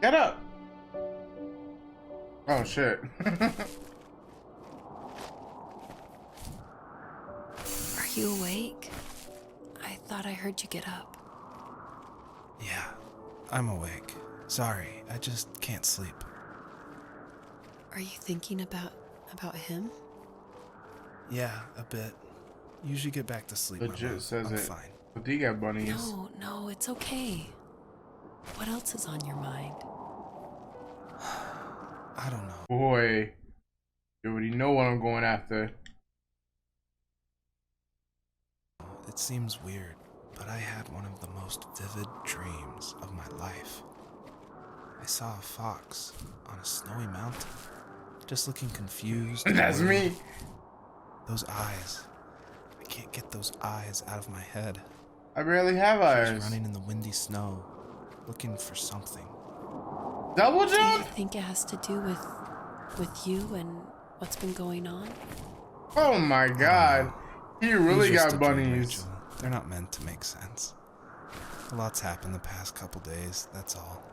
Get up! Oh shit. Are you awake? I thought I heard you get up. Yeah, I'm awake. Sorry, I just can't sleep. Are you thinking about him? Yeah, a bit. Usually get back to sleep, my Legit love. says I'm it. fine. But you got bunnies. No, it's okay. What else is on your mind? I don't know. Boy, you already know what I'm going after. It seems weird, but I had one of the most vivid dreams of my life. I saw a fox on a snowy mountain, just looking confused. That's worried. me. Those eyes. I can't get those eyes out of my head. I barely have She was eyes. running in the windy snow, looking for something. Double Do you jump? think it has to do with you and what's been going on? Oh my god. He really It was just got a dream, bunnies. Rachel. They're not meant to make sense. A lot's happened the past couple days, that's all.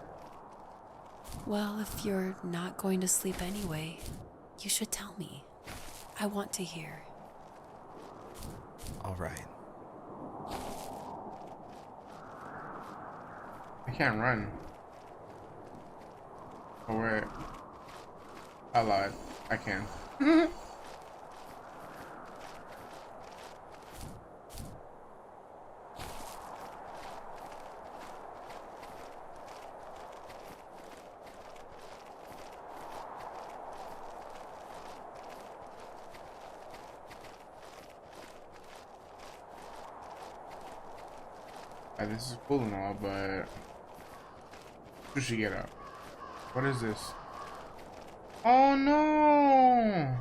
Well, if you're not going to sleep anyway, you should tell me. I want to hear. All right. I can't run. Oh wait. I lied. I can. This is cool and all, but should she get up? What is this? Oh no!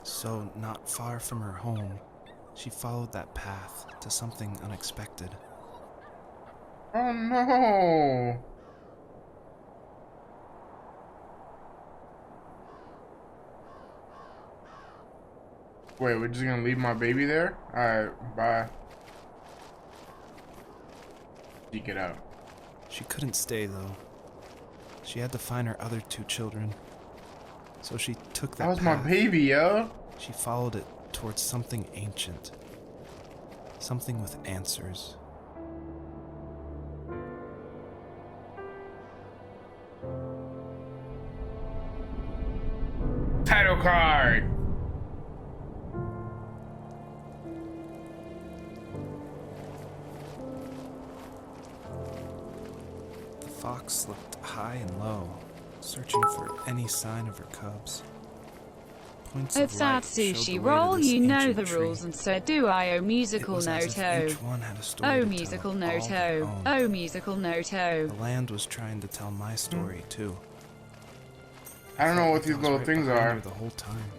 So, not far from her home, she followed that path to something unexpected. Oh no! Wait, we're just gonna leave my baby there? Alright, bye. You get out. She couldn't stay, though. She had to find her other 2 children. So she took That that was my path. baby, yo. She followed it towards something ancient. Something with answers. Title card! The fox looked high and low, searching for any sign of her cubs. Points It's of that light showed the sushi way to roll, this you know ancient the tree. rules, and so do I. Oh, It musical was as if noto. each one had a story Oh, to musical tell, all their noto. own. Oh, musical noto. The land was trying to tell my story too. I don't know what Felt like these I was little right things behind are. her the whole time.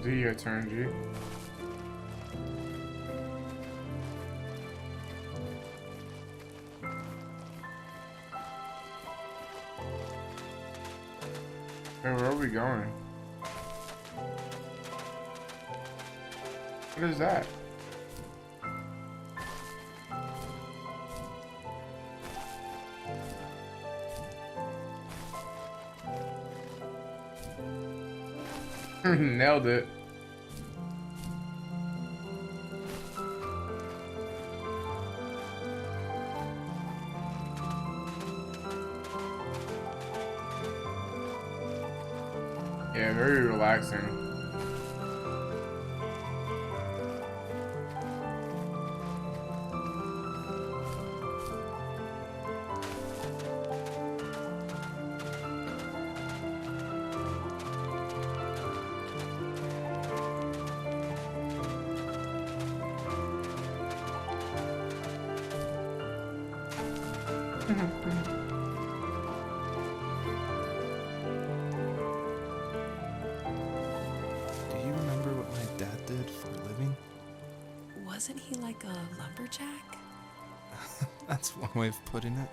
Do your turn, G. Hey, where are we going? What is that? Nailed it. Yeah, very relaxing. That's one way of putting it.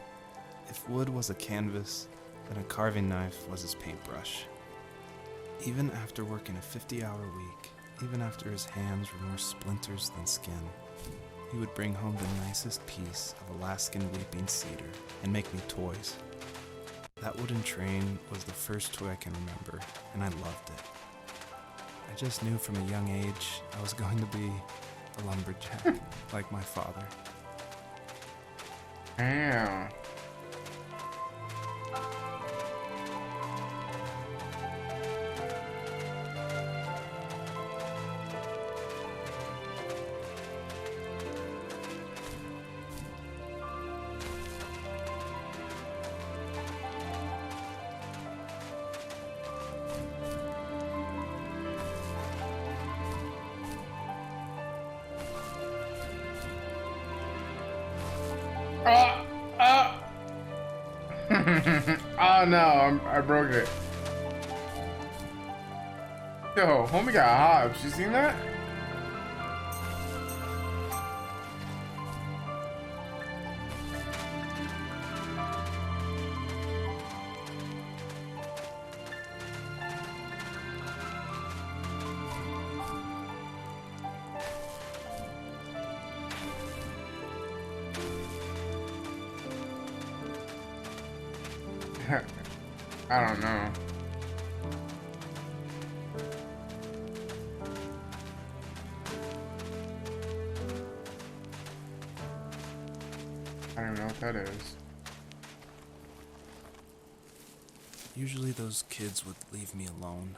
If wood was a canvas, then a carving knife was his paintbrush. Even after working a 50-hour week, even after his hands were more splinters than skin, he would bring home the nicest piece of Alaskan weeping cedar and make me toys. That wooden train was the first toy I can remember, and I loved it. I just knew from a young age I was going to be a lumberjack, like my father. Damn. Oh no, I broke it. Yo, homie got hops. You seen that? I don't know. I don't know what that is. Usually those kids would leave me alone,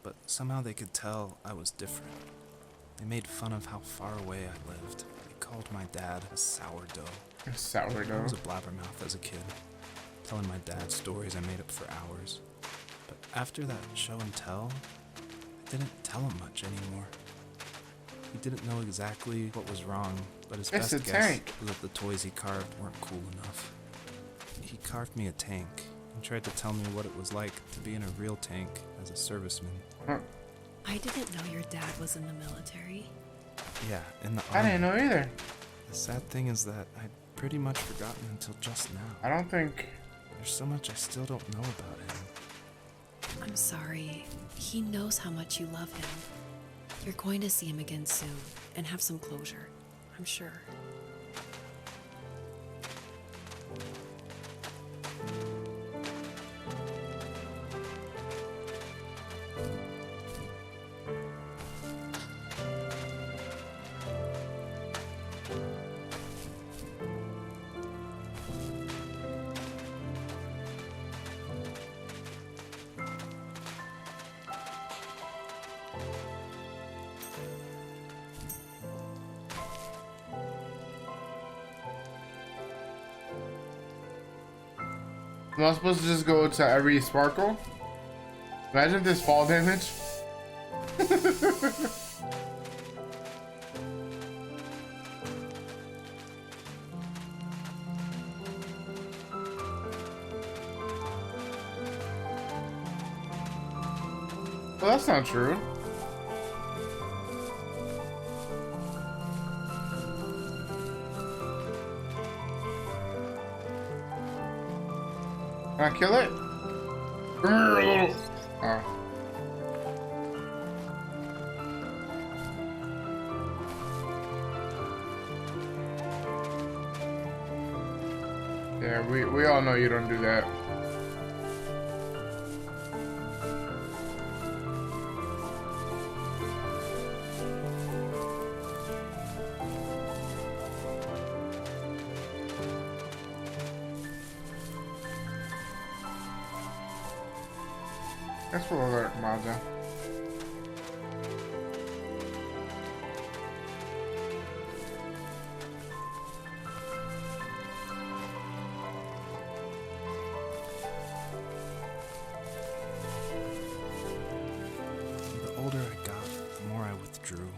but somehow they could tell I was different. They made fun of how far away I lived. They called my dad a sourdough. I Sourdough. was a blabbermouth as a kid, telling my dad stories I made up for hours. But after that show and tell, I didn't tell him much anymore. He didn't know exactly what was wrong, but his It's best a guess tank. was that the toys he carved weren't cool enough. He carved me a tank and tried to tell me what it was like to be in a real tank as a serviceman. Huh. I didn't know your dad was in the military. Yeah, in the I army. didn't know either. The sad thing is that I'd pretty much forgotten until just now. I don't think. There's so much I still don't know about him. I'm sorry. He knows how much you love him. You're going to see him again soon and have some closure, I'm sure. Am I supposed to just go to every sparkle? Imagine this fall damage. Well, that's not true. Can I kill it? Oh. Yeah, we all know you don't do that. That's for alert, Mazda. The older I got, the more I withdrew.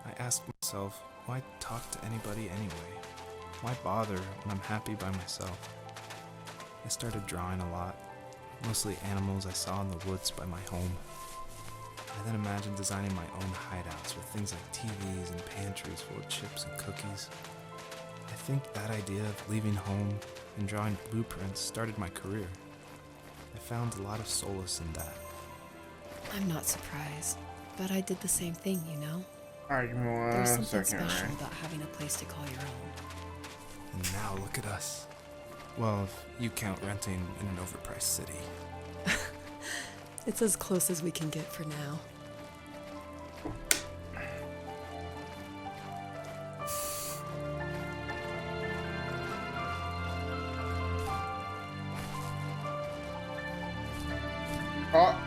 I asked myself, why talk to anybody anyway? Why bother when I'm happy by myself? I started drawing a lot, mostly animals I saw in the woods by my home. I then imagined designing my own hideouts with things like TVs and pantries full of chips and cookies. I think that idea of leaving home and drawing blueprints started my career. I found a lot of solace in that. I'm not surprised, but I did the same thing, you know? Alright, give me There's one something second, special right? about having a place to call your own. And now look at us. Well, if you count renting in an overpriced city. It's as close as we can get for now. Oh!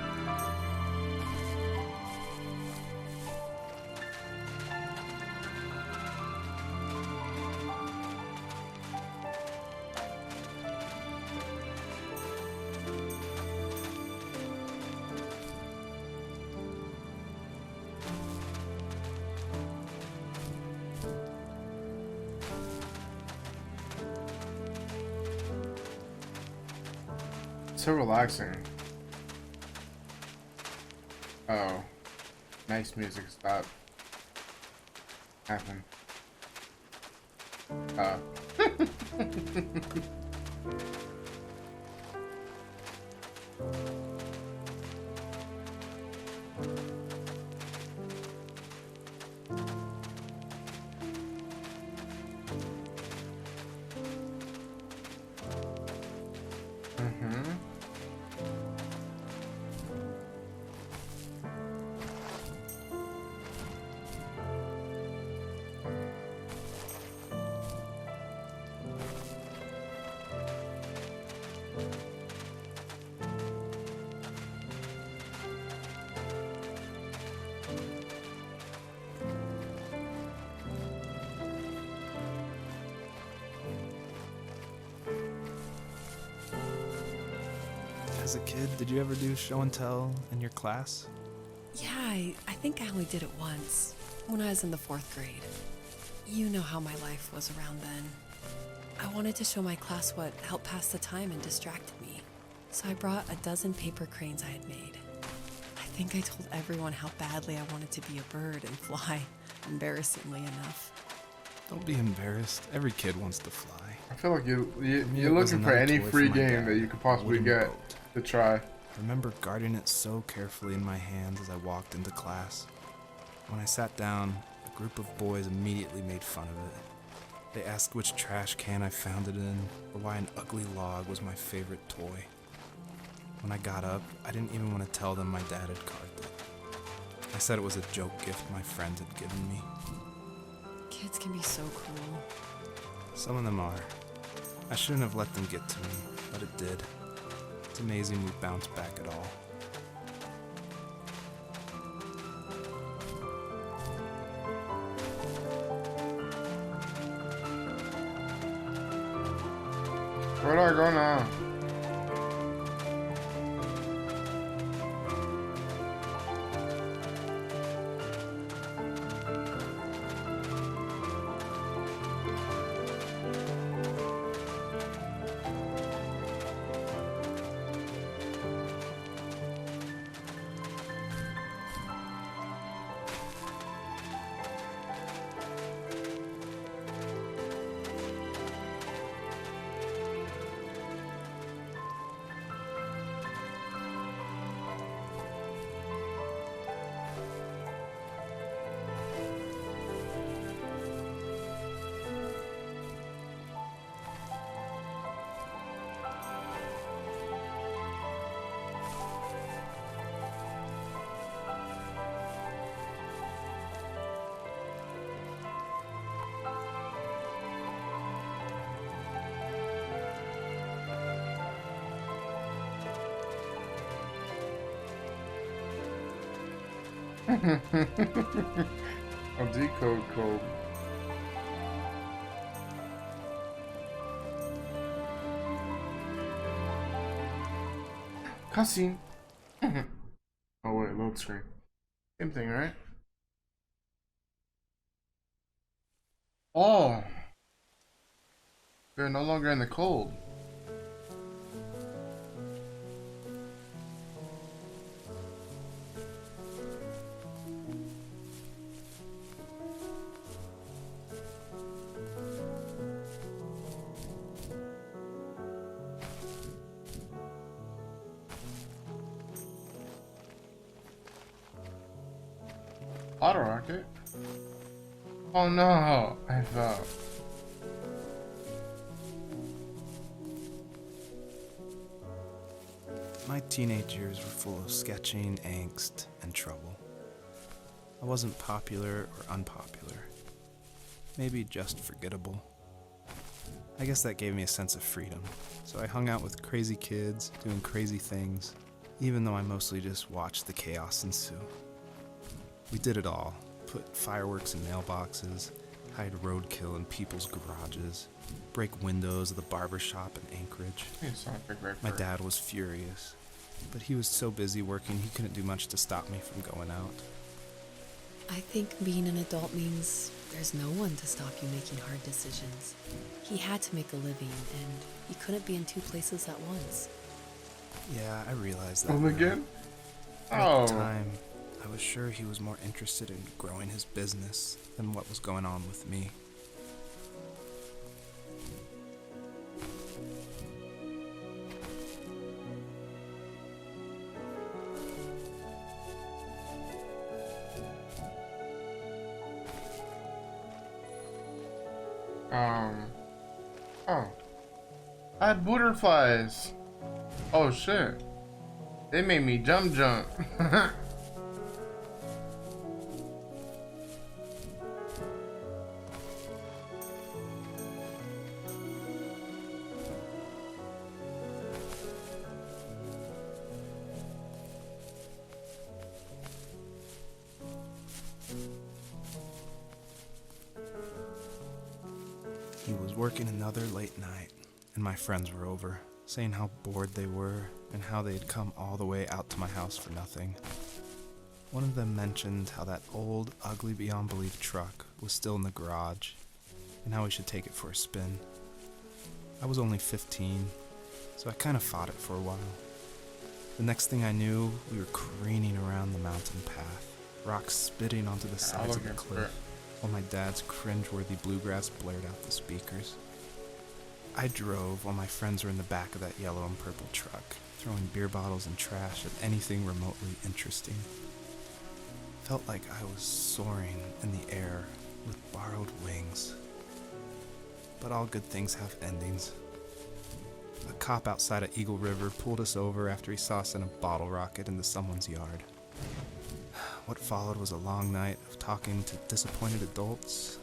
So relaxing. Oh. Nice music. Stop. Happen. As a kid, did you ever do show and tell in your class? Yeah, I think I only did it once, when I was in the 4th grade. You know how my life was around then. I wanted to show my class what helped pass the time and distracted me. So I brought a dozen paper cranes I had made. I think I told everyone how badly I wanted to be a bird and fly, embarrassingly enough. Don't be embarrassed. Every kid wants to fly. I feel like you're It was looking for another any toy free from my game dad, that you could possibly wooden get boat. to try. I remember guarding it so carefully in my hands as I walked into class. When I sat down, a group of boys immediately made fun of it. They asked which trash can I found it in, or why an ugly log was my favorite toy. When I got up, I didn't even want to tell them my dad had carved it. I said it was a joke gift my friends had given me. Kids can be so cruel. Some of them are. I shouldn't have let them get to me, but it did. It's amazing we bounced back at all. Where do I go now? I'll decode code. Cussing. Oh wait, load screen. Same thing, right? Oh. They're no longer in the cold. Bottle rocket? Oh no, I fell. My teenage years were full of sketching, angst, and trouble. I wasn't popular or unpopular. Maybe just forgettable. I guess that gave me a sense of freedom, so I hung out with crazy kids, doing crazy things, even though I mostly just watched the chaos ensue. We did it all. Put fireworks in mailboxes, hide roadkill in people's garages, break windows of the barber shop in Anchorage. My dad was furious, but he was so busy working he couldn't do much to stop me from going out. I think being an adult means there's no one to stop you making hard decisions. He had to make a living, and he couldn't be in two places at once. Yeah, I realized that. Home now. again? At Oh. the time, I was sure he was more interested in growing his business than what was going on with me. Oh. I had butterflies. Oh shit. They made me jump. He was working another late night, and my friends were over, saying how bored they were and how they had come all the way out to my house for nothing. One of them mentioned how that old, ugly beyond belief truck was still in the garage, and how we should take it for a spin. I was only 15, so I kind of fought it for a while. The next thing I knew, we were careening around the mountain path, rocks spitting onto the sides of the cliff, while my dad's cringeworthy bluegrass blared out the speakers. I drove while my friends were in the back of that yellow and purple truck, throwing beer bottles and trash at anything remotely interesting. Felt like I was soaring in the air with borrowed wings. But all good things have endings. A cop outside of Eagle River pulled us over after he saw us in a bottle rocket into someone's yard. What followed was a long night of talking to disappointed adults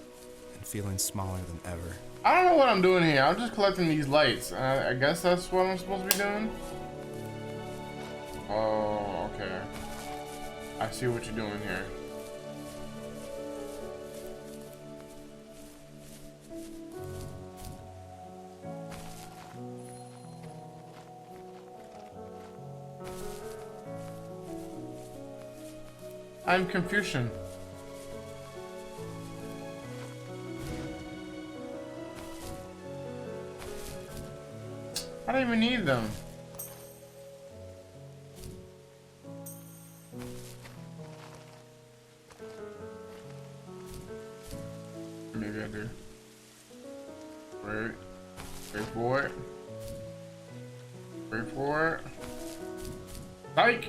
and feeling smaller than ever. I don't know what I'm doing here. I'm just collecting these lights. I guess that's what I'm supposed to be doing. Oh, okay. I see what you're doing here. I'm Confucian. I don't even need them. Maybe I do. Wait. Wait for it. Wait for it. Psych!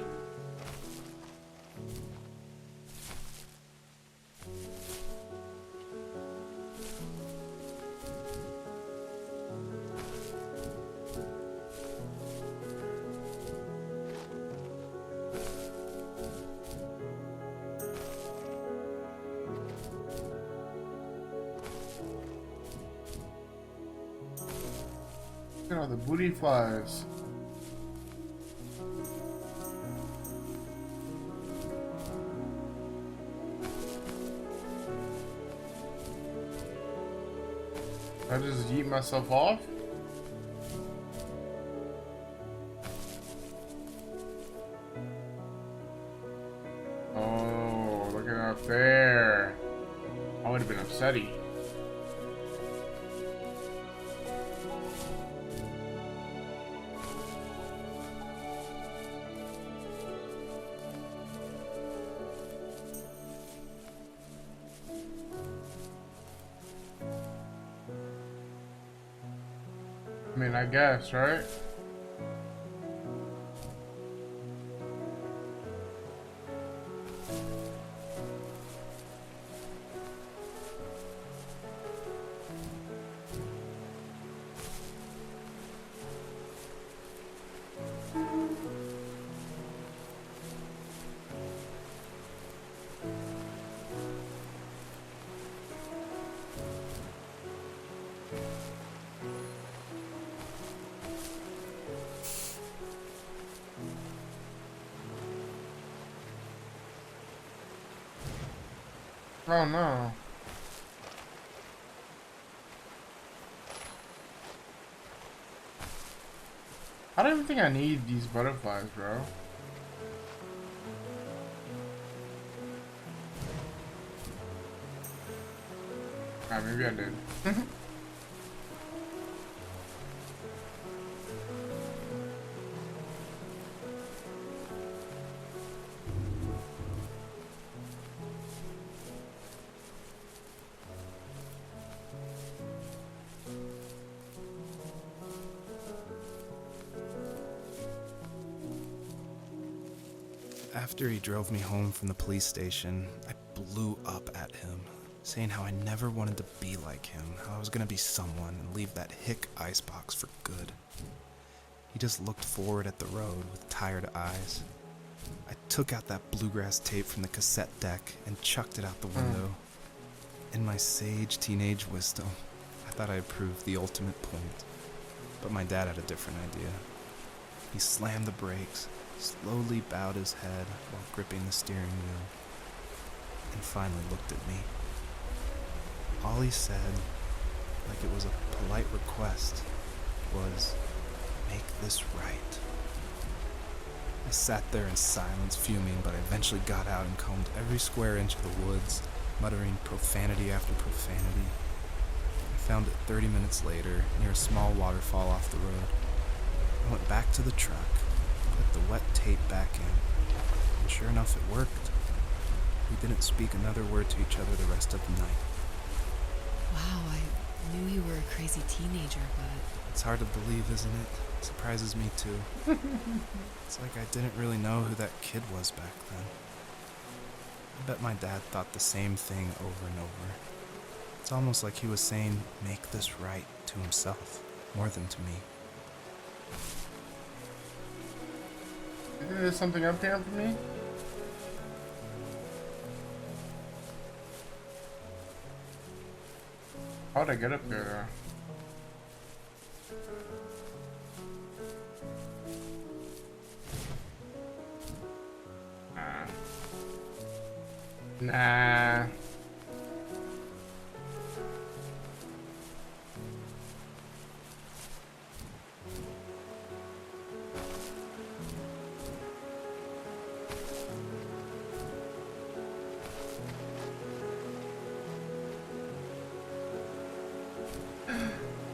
Look at all the booty flies. I just yeet myself off? Oh, look at up there. I would have been upsetty. I mean, I guess, right? Oh no. I don't even think I need these butterflies, bro. Ah, maybe I did. After he drove me home from the police station, I blew up at him, saying how I never wanted to be like him, how I was gonna be someone and leave that hick icebox for good. He just looked forward at the road with tired eyes. I took out that bluegrass tape from the cassette deck and chucked it out the window. In my sage teenage wisdom, I thought I had proved the ultimate point, but my dad had a different idea. He slammed the brakes, slowly bowed his head while gripping the steering wheel, and finally looked at me. All he said, like it was a polite request, was, "Make this right." I sat there in silence, fuming, but I eventually got out and combed every square inch of the woods, muttering profanity after profanity. I found it 30 minutes later, near a small waterfall off the road. I went back to the truck, put the wet tape back in, and sure enough it worked. We didn't speak another word to each other the rest of the night. Wow, I knew you were a crazy teenager, but It's hard to believe, isn't it? It surprises me too. It's like I didn't really know who that kid was back then. I bet my dad thought the same thing over and over. It's almost like he was saying, "Make this right," to himself, more than to me. You think there's something up here for me? How'd I get up there? Nah.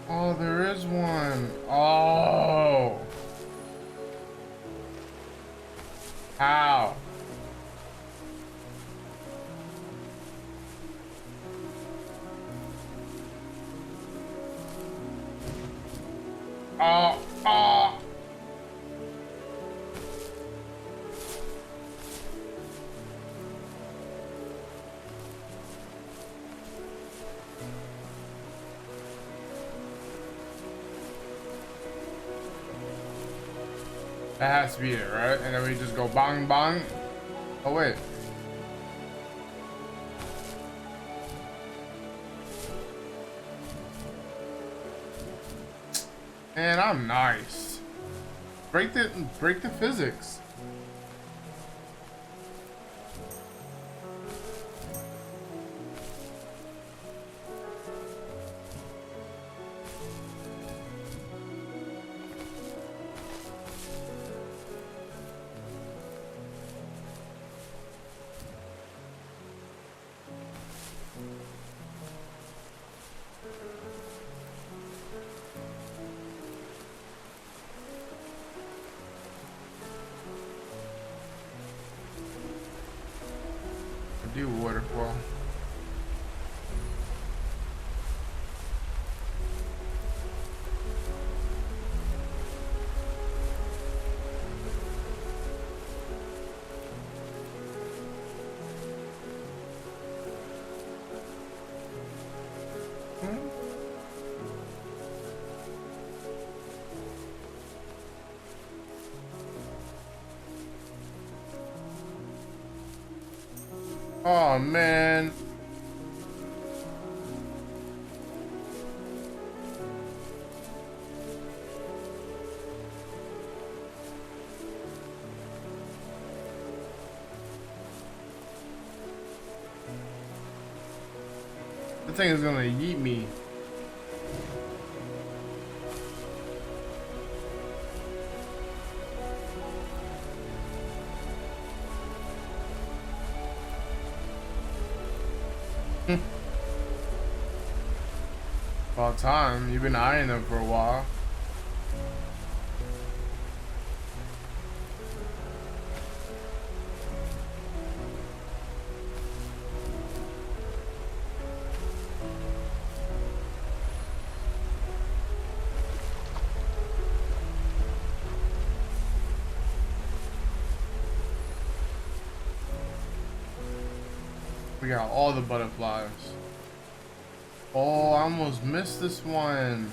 Oh, there is one. Oh. How? Oh, oh. That has to be it, right? And then we just go bang bang. Oh wait. Man, I'm nice. Break the physics. Do waterfall. Oh man. thing is gonna yeet me. About time. You've been eyeing them for a while. We got all the butterflies. Oh, I almost missed this one.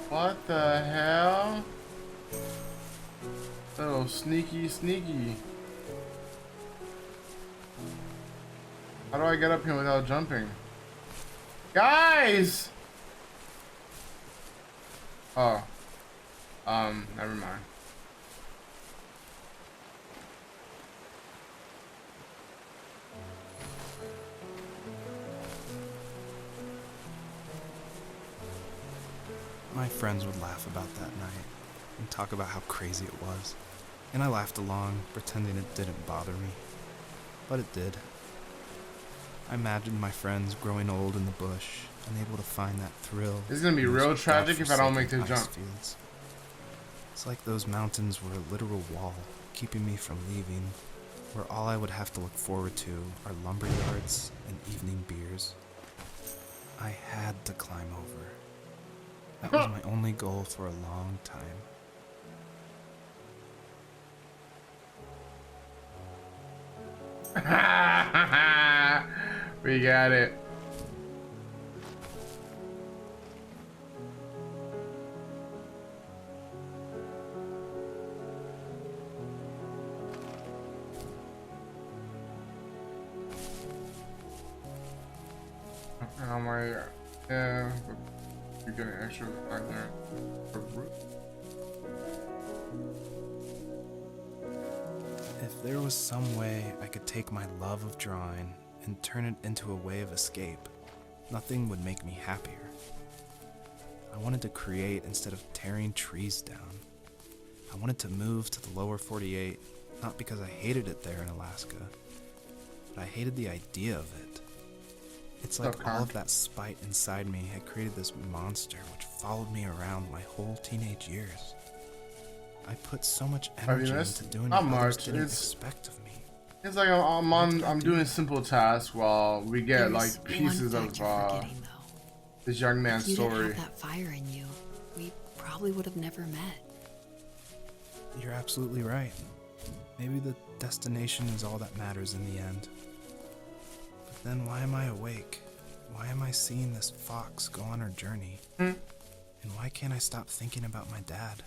What the hell? Little sneaky. How do I get up here without jumping? Guys! Oh. Never mind. My friends would laugh about that night and talk about how crazy it was, and I laughed along, pretending it didn't bother me. But it did. I imagined my friends growing old in the bush, unable to find that thrill. This is gonna be in those real tragic if I don't make godforsaken this ice jump. fields. It's like those mountains were a literal wall, keeping me from leaving, where all I would have to look forward to are lumber yards and evening beers. I had to climb over. That was my only goal for a long time. We got it. Oh my god. Yeah. You're getting extra back there. If there was some way I could take my love of drawing and turn it into a way of escape, nothing would make me happier. I wanted to create instead of tearing trees down. I wanted to move to the lower 48, not because I hated it there in Alaska, but I hated the idea of it. It's like all of that spite inside me had created this monster which followed me around my whole teenage years. I put so much energy into doing what others didn't expect of me. It's like I'm doing simple tasks while we get like pieces of this young man's if you story. didn't have that fire in you, we probably would have never met. You're absolutely right. Maybe the destination is all that matters in the end. But then why am I awake? Why am I seeing this fox go on her journey? And why can't I stop thinking about my dad?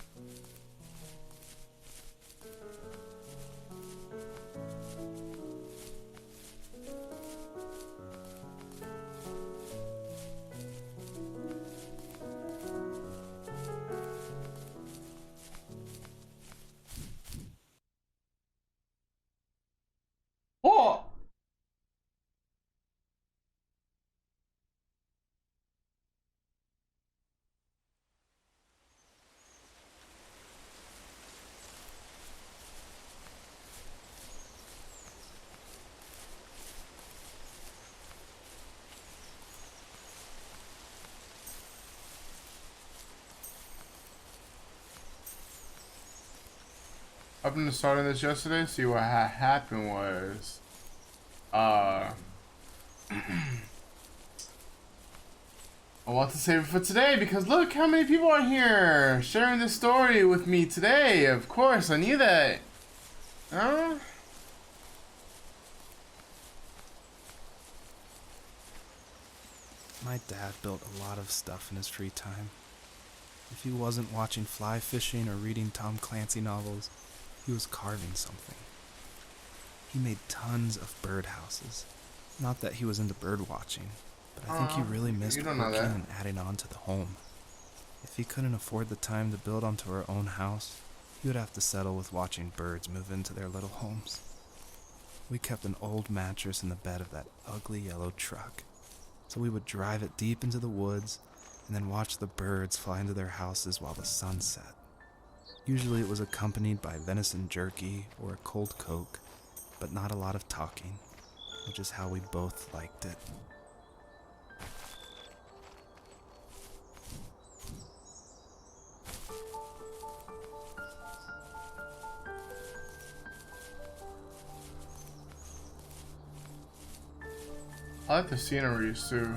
Oh! Up in the start of this yesterday, see what happened was, I want to save it for today because look how many people are here sharing this story with me today. Of course, I knew that. Huh? My dad built a lot of stuff in his free time. If he wasn't watching fly fishing or reading Tom Clancy novels, he was carving something. He made tons of birdhouses. Not that he was into bird watching, but I think he really missed working and adding on to the home. If he couldn't afford the time to build onto our own house, he would have to settle with watching birds move into their little homes. We kept an old mattress in the bed of that ugly yellow truck. So we would drive it deep into the woods and then watch the birds fly into their houses while the sun set. Usually it was accompanied by venison jerky or a cold Coke, but not a lot of talking, which is how we both liked it. I like the sceneries too.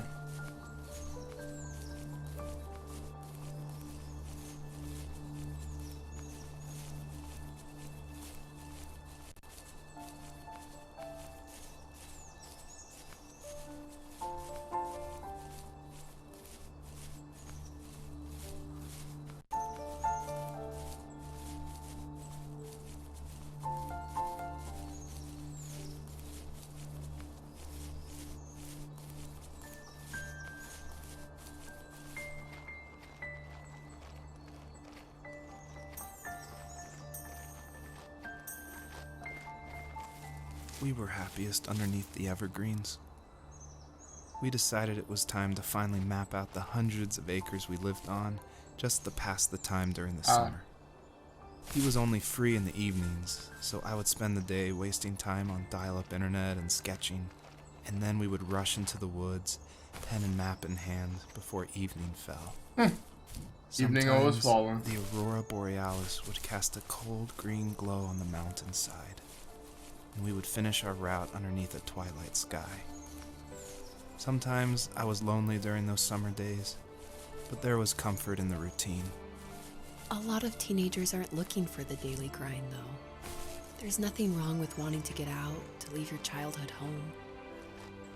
We were happiest underneath the evergreens. We decided it was time to finally map out the hundreds of acres we lived on just to pass the time during the summer. He was only free in the evenings, so I would spend the day wasting time on dial-up internet and sketching, and then we would rush into the woods, pen and map in hand, before evening fell. Evening always Sometimes falling. the aurora borealis would cast a cold green glow on the mountainside, and we would finish our route underneath a twilight sky. Sometimes I was lonely during those summer days, but there was comfort in the routine. A lot of teenagers aren't looking for the daily grind, though. There's nothing wrong with wanting to get out, to leave your childhood home.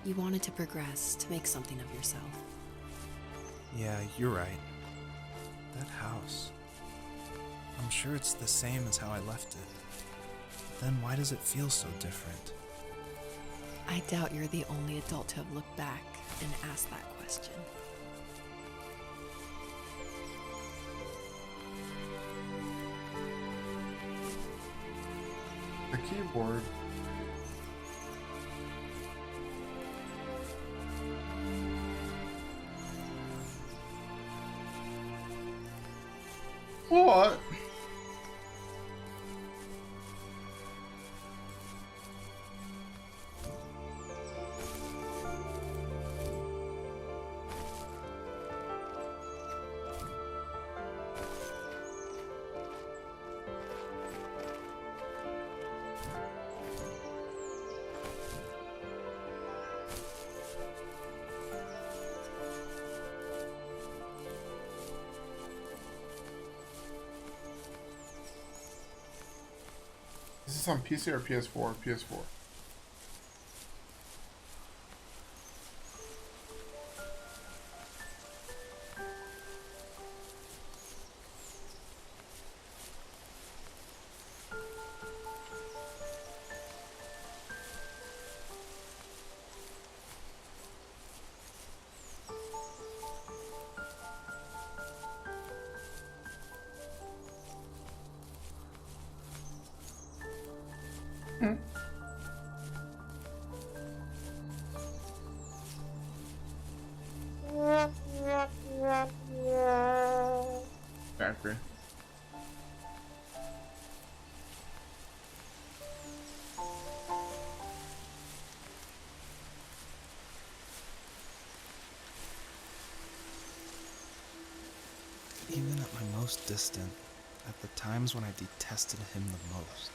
You wanted to progress, to make something of yourself. Yeah, you're right. That house. I'm sure it's the same as how I left it. Then why does it feel so different? I doubt you're the only adult to have looked back and asked that question. The keyboard. What? Is this on PC or PS4? PS4. Factory. Even at my most distant, at the times when I detested him the most,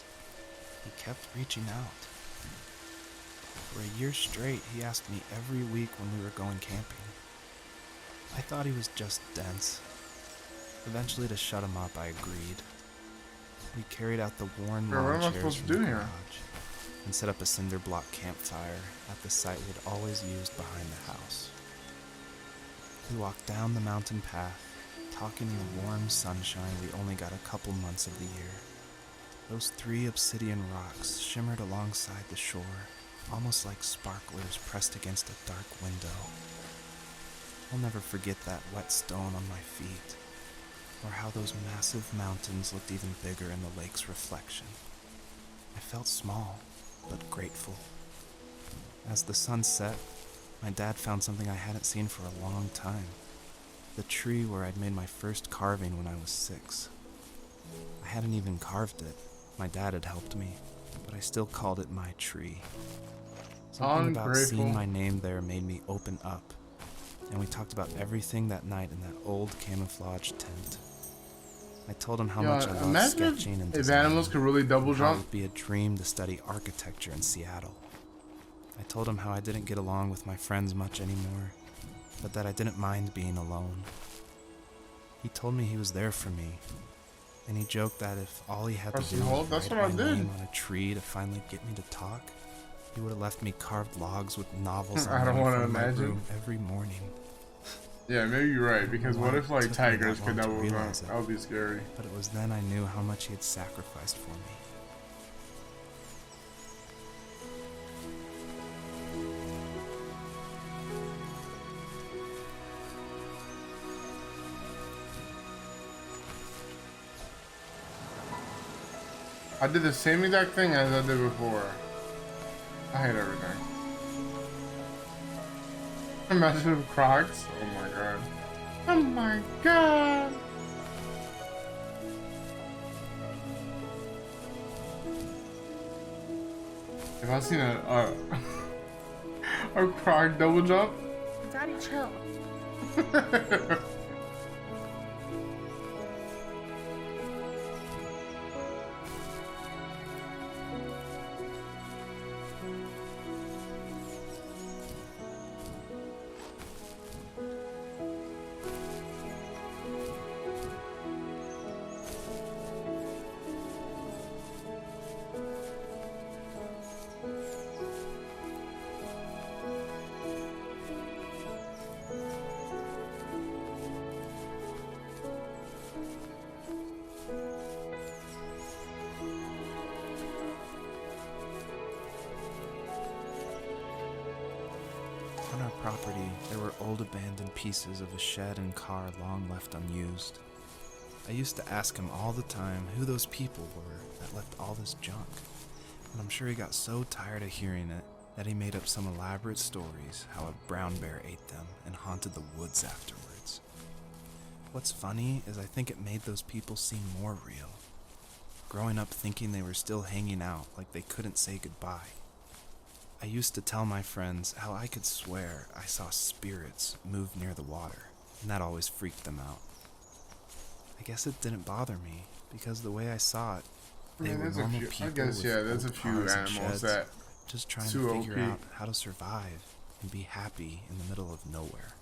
he kept reaching out. For a year straight, he asked me every week when we were going camping. I thought he was just dense. Eventually, to shut him up, I agreed. We carried out the worn Bro, what lawn am I chairs supposed to from do the here? garage and set up a cinder block campfire at the site we had always used behind the house. We walked down the mountain path, talking in the warm sunshine we only got a couple months of the year. Those 3 obsidian rocks shimmered alongside the shore, almost like sparklers pressed against a dark window. I'll never forget that wet stone on my feet, or how those massive mountains looked even bigger in the lake's reflection. I felt small, but grateful. As the sun set, my dad found something I hadn't seen for a long time. The tree where I'd made my first carving when I was 6. I hadn't even carved it. My dad had helped me, but I still called it my tree. Something about Ungrateful. seeing my name there made me open up, and we talked about everything that night in that old camouflage tent. I told him how much I loved imagine sketching and if designing, animals could really double and how it jump. would be a dream to study architecture in Seattle. I told him how I didn't get along with my friends much anymore, but that I didn't mind being alone. He told me he was there for me, and he joked that if all he had to Press do and was hold, that's write what I my did. name on a tree to finally get me to talk, he would have left me carved logs with novels I on don't them wanna in my imagine. room every morning. Yeah, maybe you're right. Because what if like It took me that tigers long could to double jump? realize it. That would be scary. But it was then I knew how much he had sacrificed for me. I did the same exact thing as I did before. I hate everything. Imagine with Crocs. Oh my god. Oh my god. If I seen a Croc double jump. Daddy, chill. On our property, there were old abandoned pieces of a shed and car long left unused. I used to ask him all the time who those people were that left all this junk, and I'm sure he got so tired of hearing it that he made up some elaborate stories how a brown bear ate them and haunted the woods afterwards. What's funny is I think it made those people seem more real. Growing up thinking they were still hanging out like they couldn't say goodbye. I used to tell my friends how I could swear I saw spirits move near the water, and that always freaked them out. I guess it didn't bother me, because the way I saw it, I they mean, were there's a normal few. people I guess with yeah. There's a old few cars and animals sheds, that just trying too to figure OP. out how to survive and be happy in the middle of nowhere.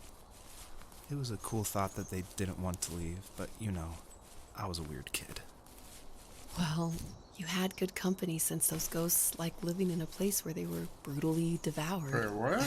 It was a cool thought that they didn't want to leave, but you know, I was a weird kid. Well, you had good company since those ghosts like living in a place where they were brutally devoured. Wait, what?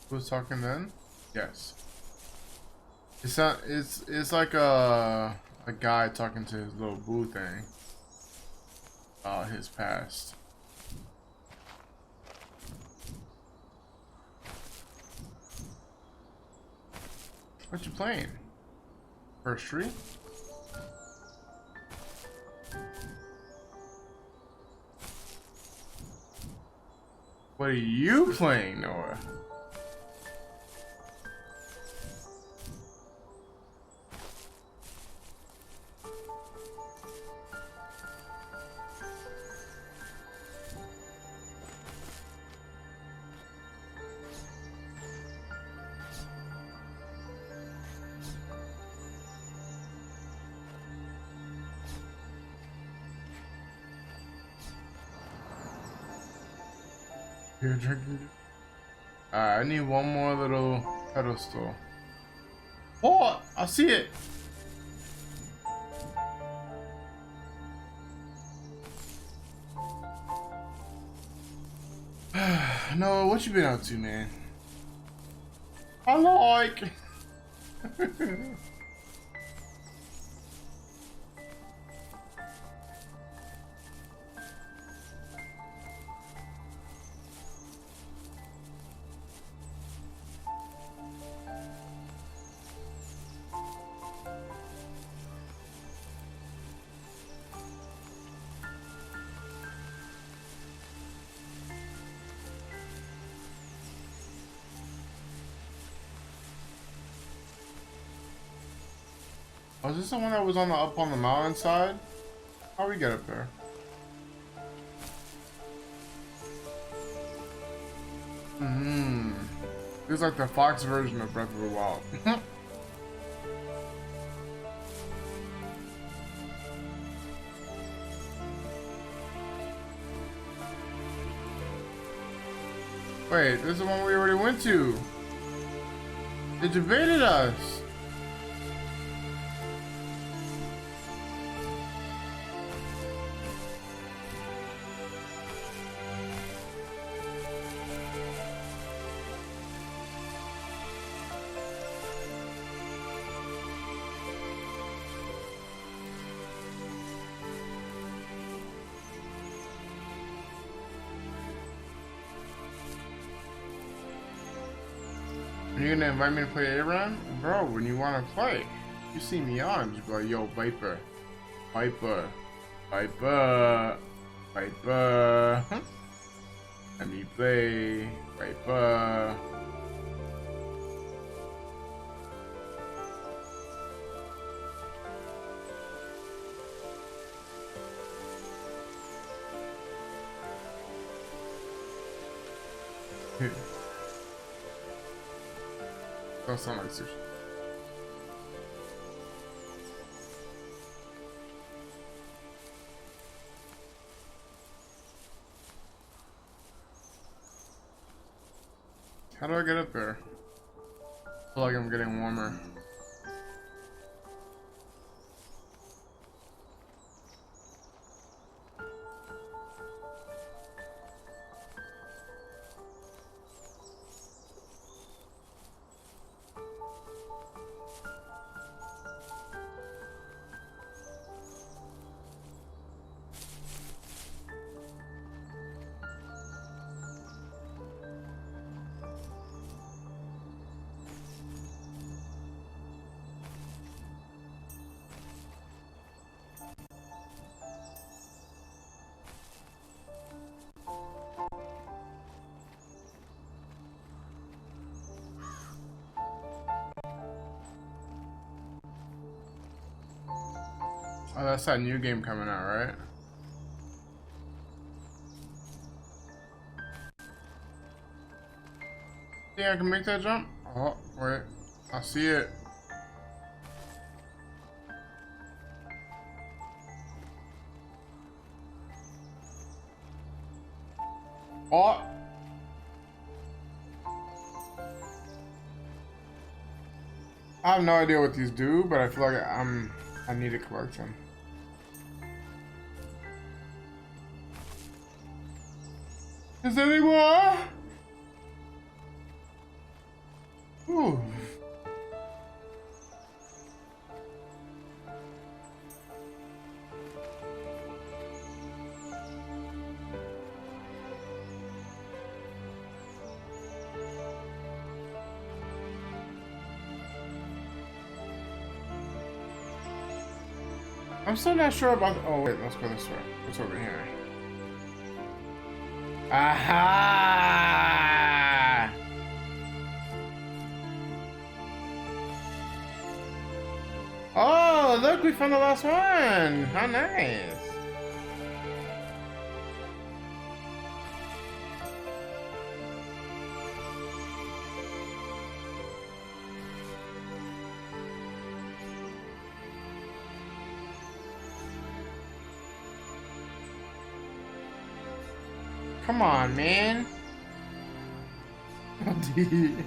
Who was talking then? Yes. It's not. It's like a guy talking to his little boo thing about his past. What you playing? First Street? What are you playing, Noah? You're drinking. Alright, I need one more little pedestal. Oh, I see it. No, what you been up to, man? I like. Oh, is this the one that was on the up on the mountain side? How we get up there? Hmm. This is like the Fox version of Breath of the Wild. Wait, this is the one we already went to. It debated us. You're gonna invite me to play A-Run? Bro, when you wanna play, you see me on, just be like, yo, Viper. Viper. Viper. Viper. Let me play. Viper. Don't sound like sushi. How do I get up there? I feel like I'm getting warmer. Oh, that's that new game coming out, right? Think I can make that jump? Oh, wait. I see it. Oh! I have no idea what these do, but I feel like I need to collect them. Is there any more? Ooh. I'm still not sure about. Oh wait, let's go this way. What's over here? Aha! Oh, look, we found the last one. How nice. Come on, man. Oh, dude.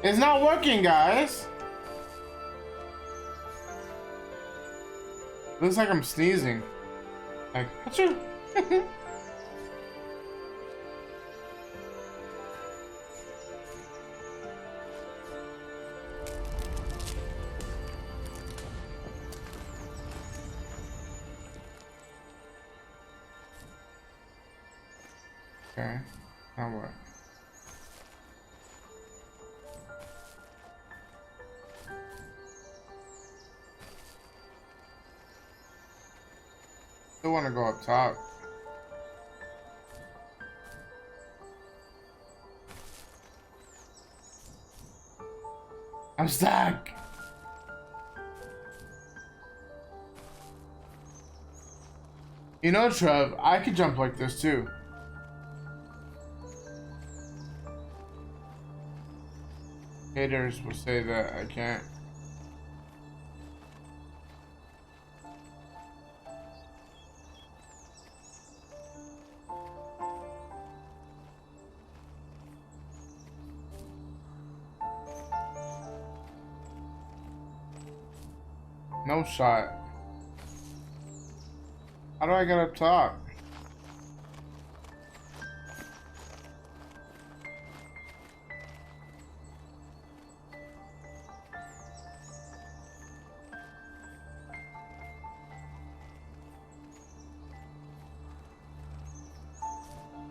It's not working, guys. Looks like I'm sneezing. Like, achoo. Okay, now what? Still want to go up top. I'm stuck. You know, Trev, I could jump like this too. Haters will say that I can't. No shot. How do I get up top?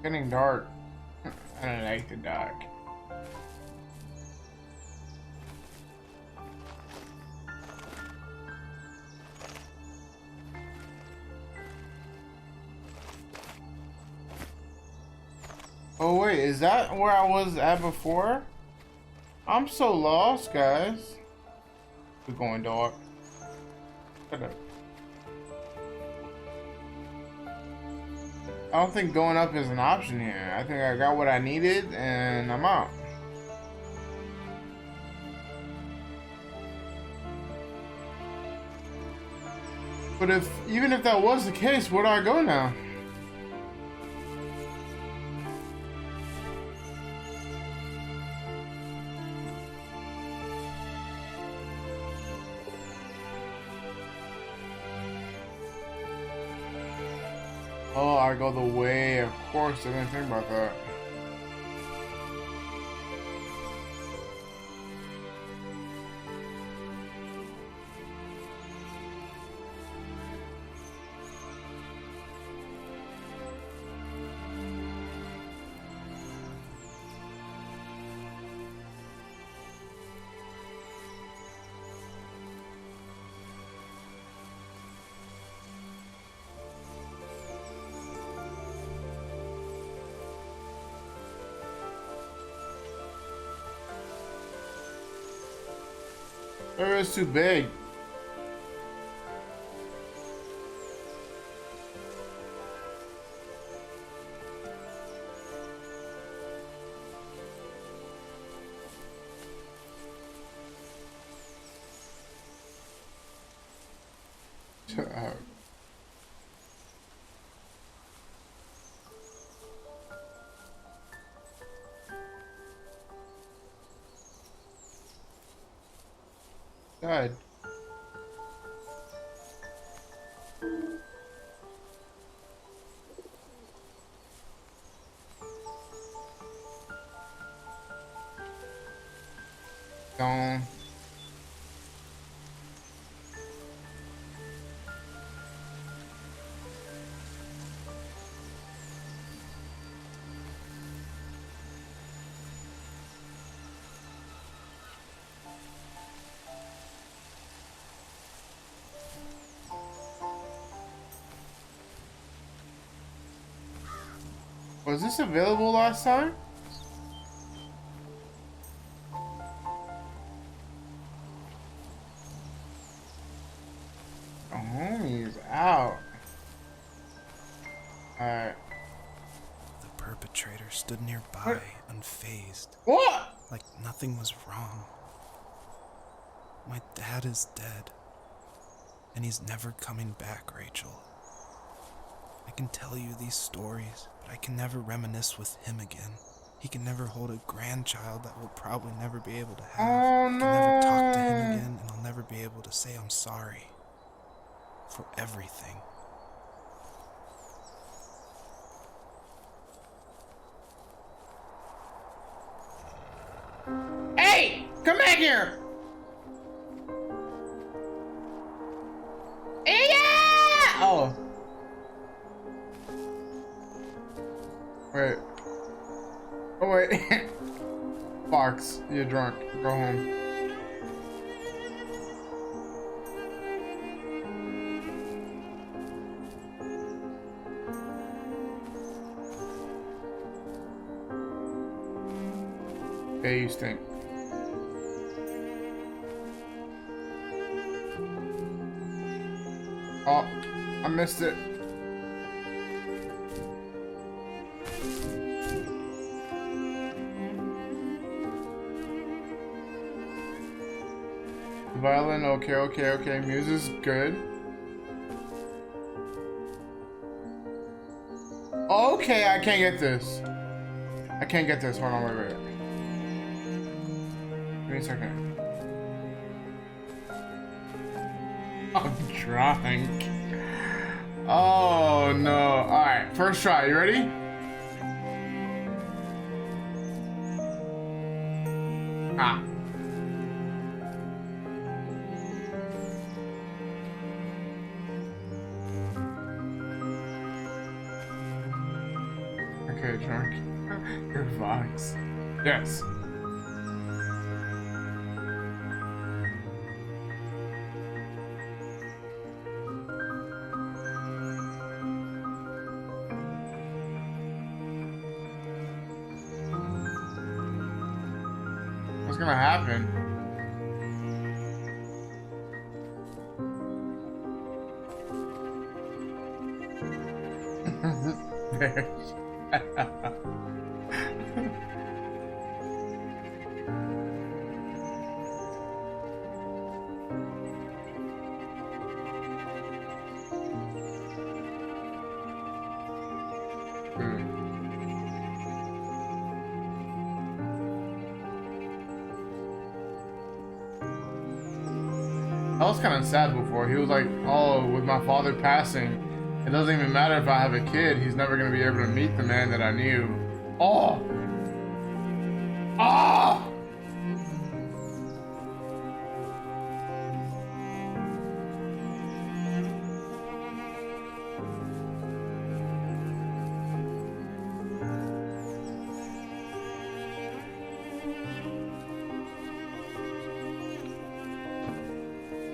Getting dark. I don't like the dark. Oh wait, is that where I was at before? I'm so lost, guys. We're going dark. Shut up. I don't think going up is an option here. I think I got what I needed and I'm out. But even if that was the case, where do I go now? Oh, I go the way. Of course, I didn't think about that. Maybe it's too big. Shut up. God. Don't. Was this available last time? Oh, he's out. Alright. The perpetrator stood nearby, What? unfazed, What? like nothing was wrong. My dad is dead, and he's never coming back, Rachel. I can tell you these stories, but I can never reminisce with him again. He can never hold a grandchild that we'll probably never be able to have. Oh, I can never talk to him no. again, and I'll never be able to say I'm sorry for everything. Hey! Come back here! Yeah! Oh. Wait. Oh, wait. Fox, you're drunk. Go home. Hey, you stink. Oh, I missed it. Violin, okay. Music's good. Okay, I can't get this. I can't get this. Hold on, wait. Give me a second. I'm drunk. Oh no. Alright, first try. You ready? Ah. Okay, drunk. Your Vox. Yes. What's gonna happen? There. I was kind of sad before. He was like, oh, with my father passing, it doesn't even matter if I have a kid. He's never going to be able to meet the man that I knew. Oh! Oh!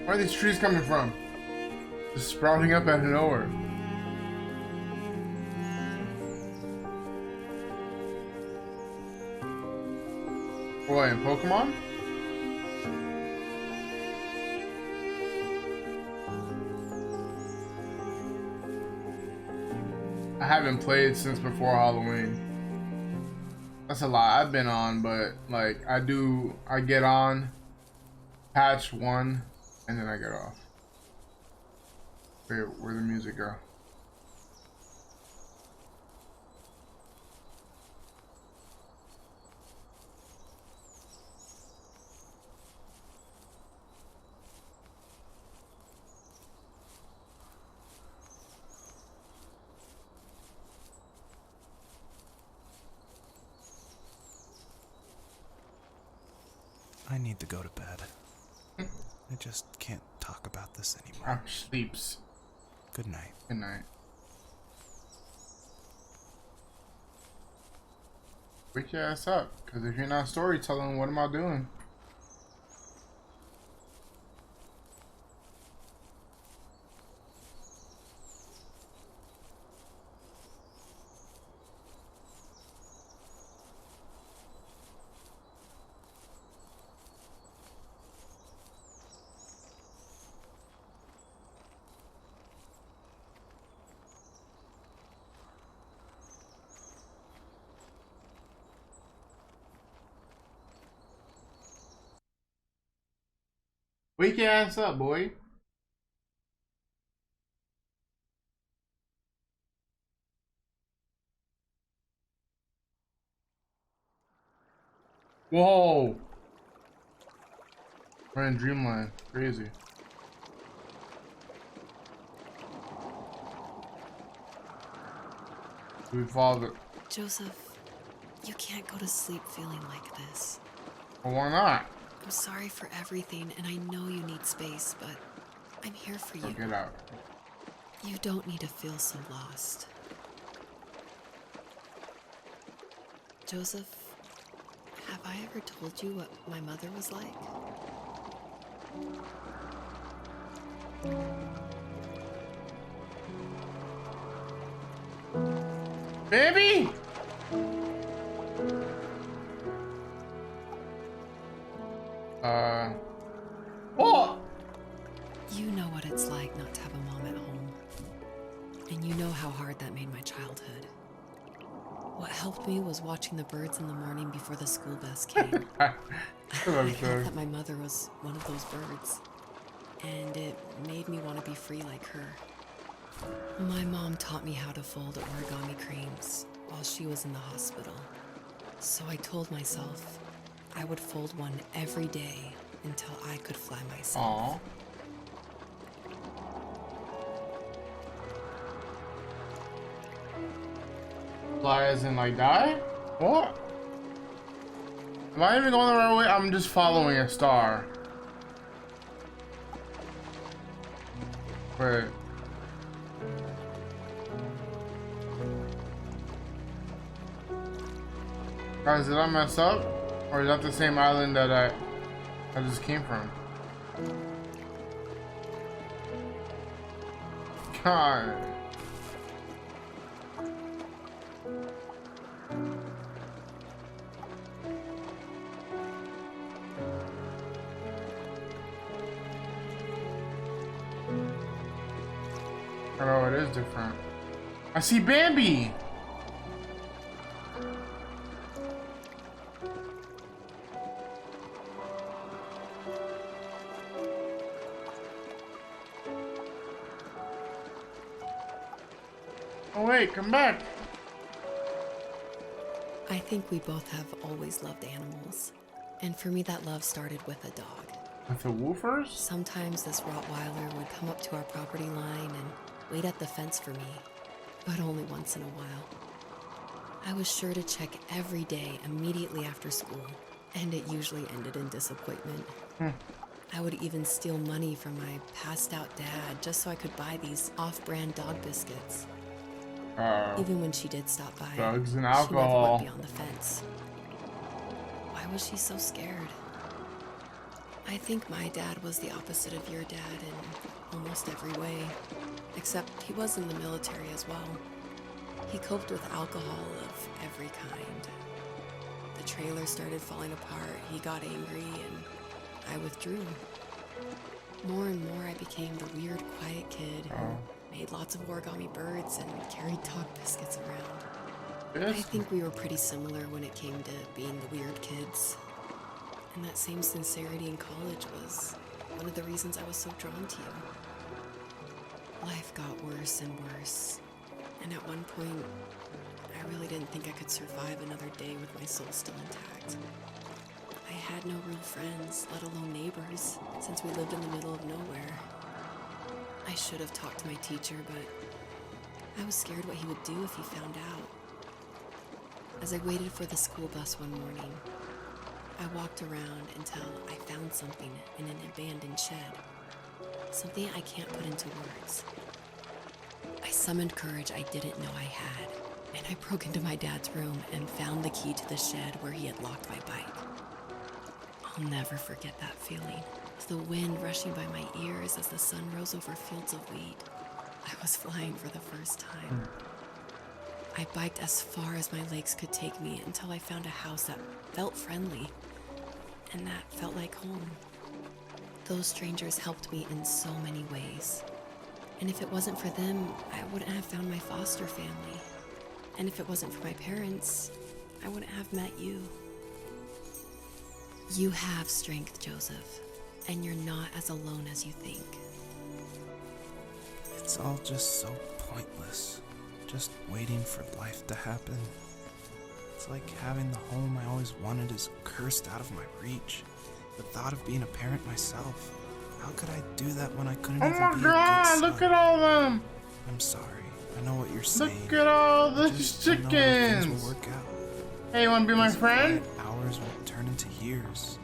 Where are these trees coming from? Just sprouting up out of nowhere. Boy, in Pokemon? I haven't played since before Halloween. That's a lot. I've been on, but like I get on patch 1 and then I get off. Where'd the music go? I need to go to bed. I just can't talk about this anymore. Ah, sleeps. Good night. Good night. Wake your ass up, because if you're not storytelling, what am I doing? Wake your ass up, boy. Whoa. We're in Dreamland. Crazy. We follow the... Joseph, you can't go to sleep feeling like this. Well, why not? I'm sorry for everything, and I know you need space, but I'm here for you. Get out. You don't need to feel so lost. Joseph, have I ever told you what my mother was like? Baby! And you know how hard that made my childhood. What helped me was watching the birds in the morning before the school bus came. I thought that my mother was one of those birds, and it made me want to be free like her. My mom taught me how to fold origami cranes while she was in the hospital. So I told myself I would fold one every day until I could fly myself. Aww. Fly as in like die? What? Am I even going the right way? I'm just following a star. Wait. Guys, did I mess up? Or is that the same island that I just came from? God. Oh, it is different. I see Bambi! Oh wait, come back! I think we both have always loved animals. And for me, that love started with a dog. With the woofers? Sometimes this Rottweiler would come up to our property line and wait at the fence for me, but only once in a while. I was sure to check every day immediately after school, and it usually ended in disappointment. I would even steal money from my passed out dad just so I could buy these off-brand dog biscuits. Even when she did stop by, drugs and she never alcohol. went beyond the fence. Why was she so scared? I think my dad was the opposite of your dad in almost every way, except he was in the military as well. He coped with alcohol of every kind. The trailer started falling apart, he got angry, and I withdrew. More and more I became the weird, quiet kid who made lots of origami birds and carried dog biscuits around. I think we were pretty similar when it came to being the weird kids. And that same sincerity in college was one of the reasons I was so drawn to you. Life got worse and worse. And at one point, I really didn't think I could survive another day with my soul still intact. I had no real friends, let alone neighbors, since we lived in the middle of nowhere. I should have talked to my teacher, but I was scared what he would do if he found out. As I waited for the school bus one morning, I walked around until I found something in an abandoned shed. Something I can't put into words. I summoned courage I didn't know I had, and I broke into my dad's room and found the key to the shed where he had locked my bike. I'll never forget that feeling. The wind rushing by my ears as the sun rose over fields of wheat. I was flying for the first time. I biked as far as my legs could take me until I found a house that felt friendly, and that felt like home. Those strangers helped me in so many ways. And if it wasn't for them, I wouldn't have found my foster family. And if it wasn't for my parents, I wouldn't have met you. You have strength, Joseph, and you're not as alone as you think. It's all just so pointless. Just waiting for life to happen. It's like having the home I always wanted is cursed out of my reach. The thought of being a parent myself. How could I do that when I couldn't even be a good son? Oh my god, look at all them! I'm sorry. I know what you're saying. Look at all the Just don't know how things chickens! will work out. Hey, you wanna be my These friend? quiet hours will turn into years.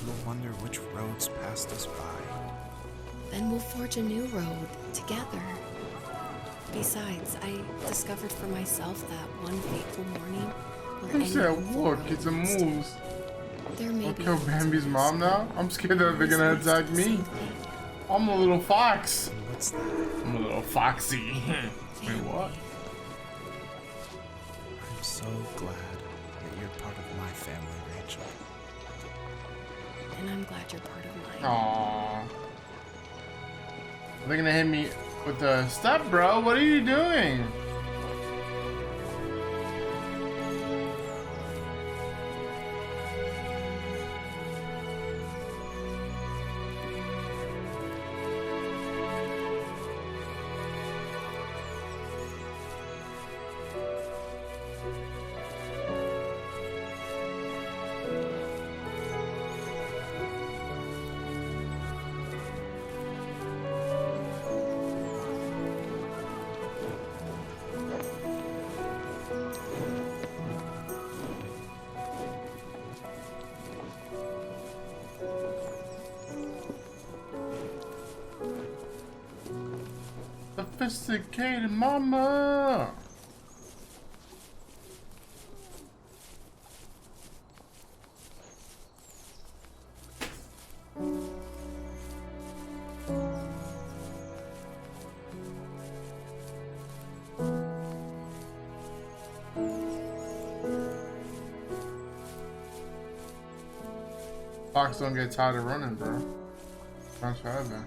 You'll wonder which roads passed us by. Then we'll forge a new road together. Besides, I discovered for myself that one fateful morning where He said, anyone look, roads it's a moose. There may I'll be kill hope Bambi's in mom this. now? I'm scared that they're gonna This leads attack to the me. same thing. I'm a little fox. What's that? I'm a little foxy. Wait, what? I'm so glad that you're part of my family, Rachel. And I'm glad you're part of mine. Aww. They're gonna hit me. What the stop, bro? What are you doing? Sophisticated mama. Fox don't get tired of running, bro. That's forever.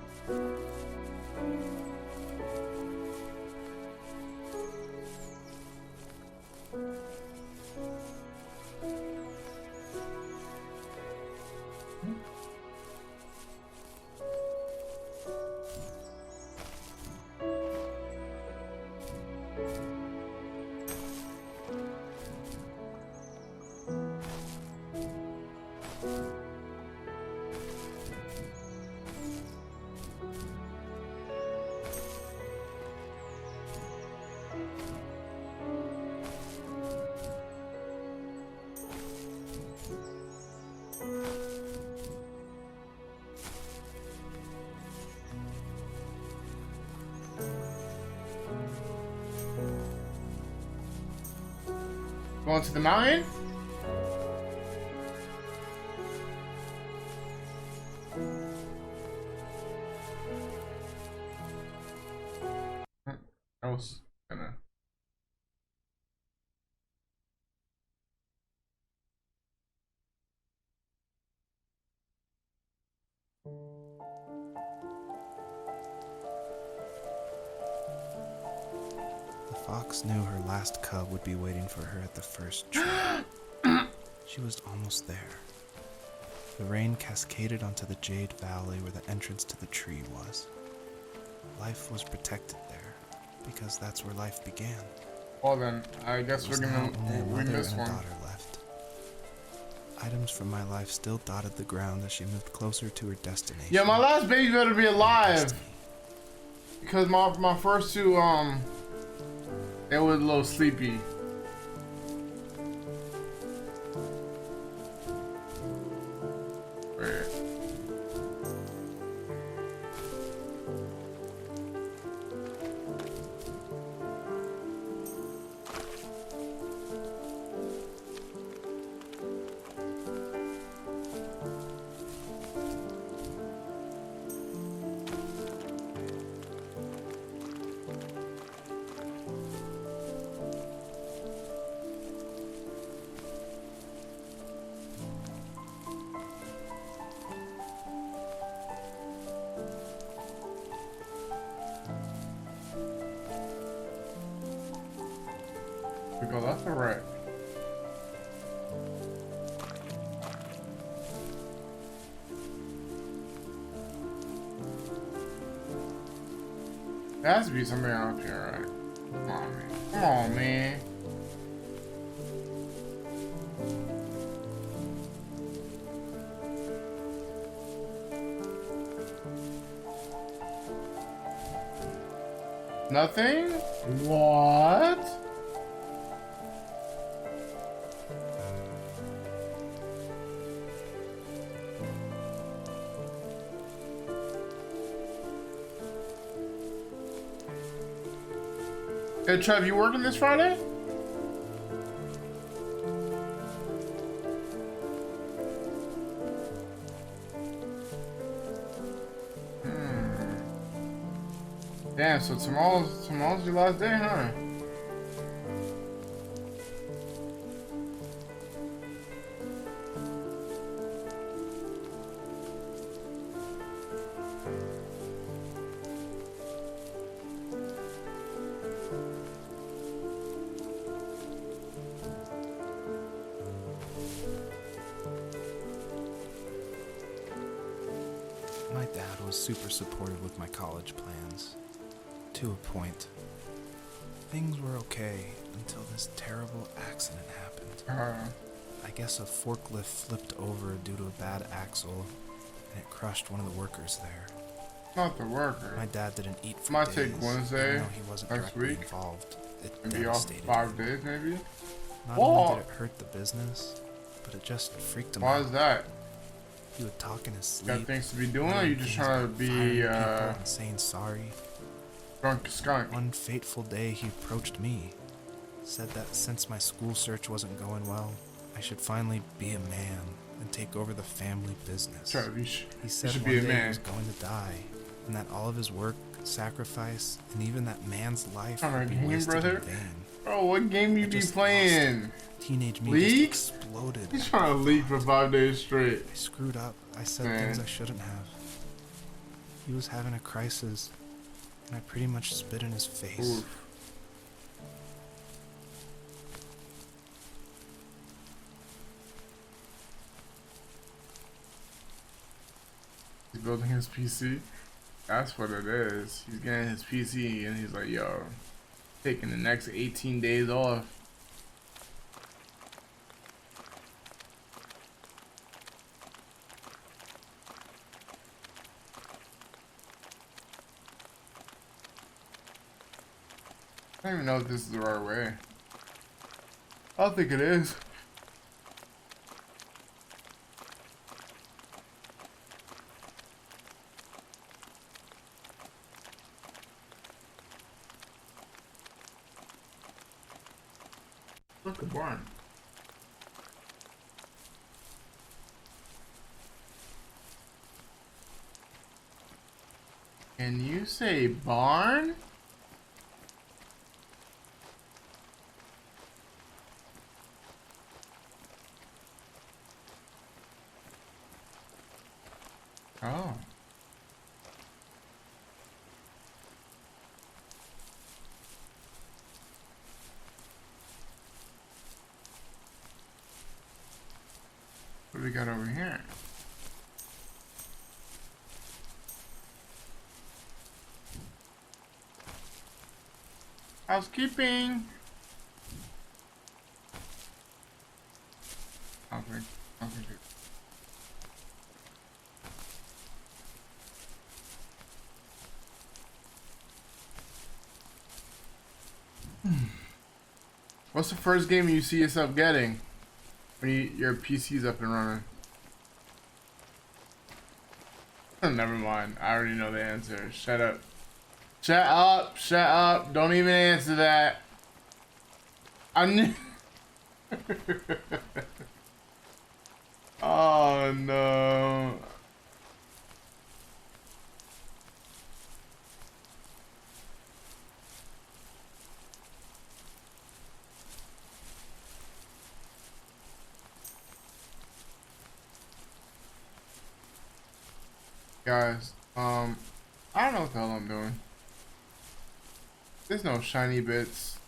Going to the mountain? I was gonna. The fox knew her last cub would be waiting for her at the first tree. She was almost there. The rain cascaded onto the Jade Valley where the entrance to the tree was. Life was protected there, because that's where life began. Well then, I guess we're gonna win this one. Daughter left. Items from my life still dotted the ground as she moved closer to her destination. Yeah, my last baby better be alive. Destiny. Because my first two, they were a little sleepy. Wait. We go left or right? There has to be something up here, right? Come on, man. Come on, man. Nothing? What? Hey Trev, you working this Friday? Damn, so tomorrow's your last day, huh? was super supportive with my college plans. To a point. Things were okay until this terrible accident happened. I guess a forklift flipped over due to a bad axle, and it crushed one of the workers there. Not the worker. My dad didn't eat for Might days, take Wednesday even though he wasn't next directly week. involved. It And be off devastated 5 him. days, maybe? Not Whoa. only did it hurt the business, but it just freaked him Why out. is that? He would talk in his Got sleep. things to be doing, or muttering you just things trying to about be, firing people and saying sorry. drunk skunk? One fateful day, he approached me, said that since my school search wasn't going well, I should finally be a man and take over the family business. Trev, you He said should one be a day he man. was going to die, and that all of his work, sacrifice, and even that man's life Alright, would be game, wasted brother. in vain. Bro, what game you I be just playing? Teenage me League? just exploded. He's trying to leak for 5 days straight. I screwed up. I said Man. things I shouldn't have. He was having a crisis, and I pretty much spit in his face. Oof. He's building his PC. That's what it is. He's getting his PC and he's like, yo, taking the next 18 days off. I don't even know if this is the right way. I don't think it is. Look, a barn. Can you say barn? Oh. What do we got over here? Housekeeping. I don't think it. What's the first game you see yourself getting when your PC's up and running? Never mind. I already know the answer. Shut up. Shut up. Shut up. Don't even answer that. I knew. Oh no. Guys, I don't know what the hell I'm doing. There's no shiny bits.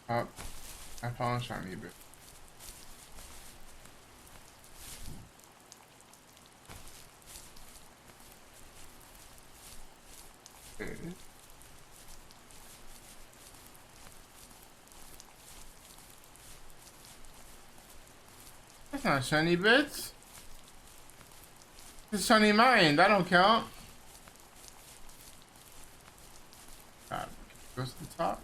Oh, I found a shiny bit. There it is. That's not shiny bits. It's shiny mine. That don't count. Goes to the top.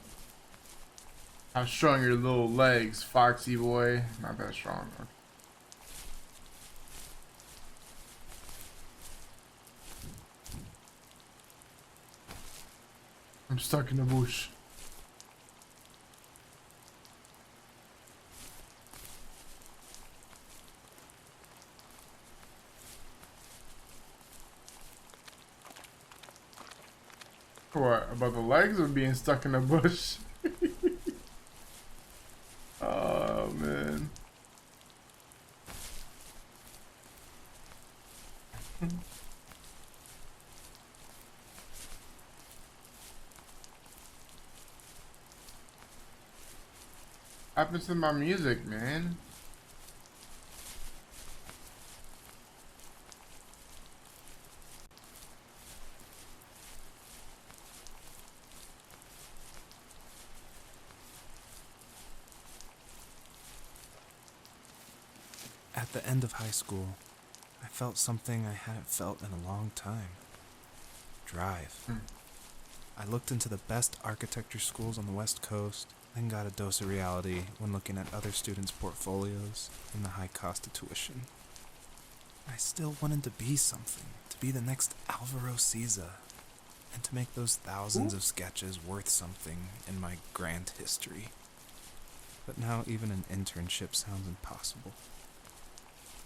How strong your little legs, Foxy boy. Not that strong. Okay. I'm stuck in the bush. What, about the legs or being stuck in the bush? Oh, man. Happens to my music, man. At the end of high school, I felt something I hadn't felt in a long time. Drive. I looked into the best architecture schools on the West Coast, then got a dose of reality when looking at other students' portfolios and the high cost of tuition. I still wanted to be something, to be the next Alvaro Siza, and to make those thousands of sketches worth something in my grand history. But now even an internship sounds impossible.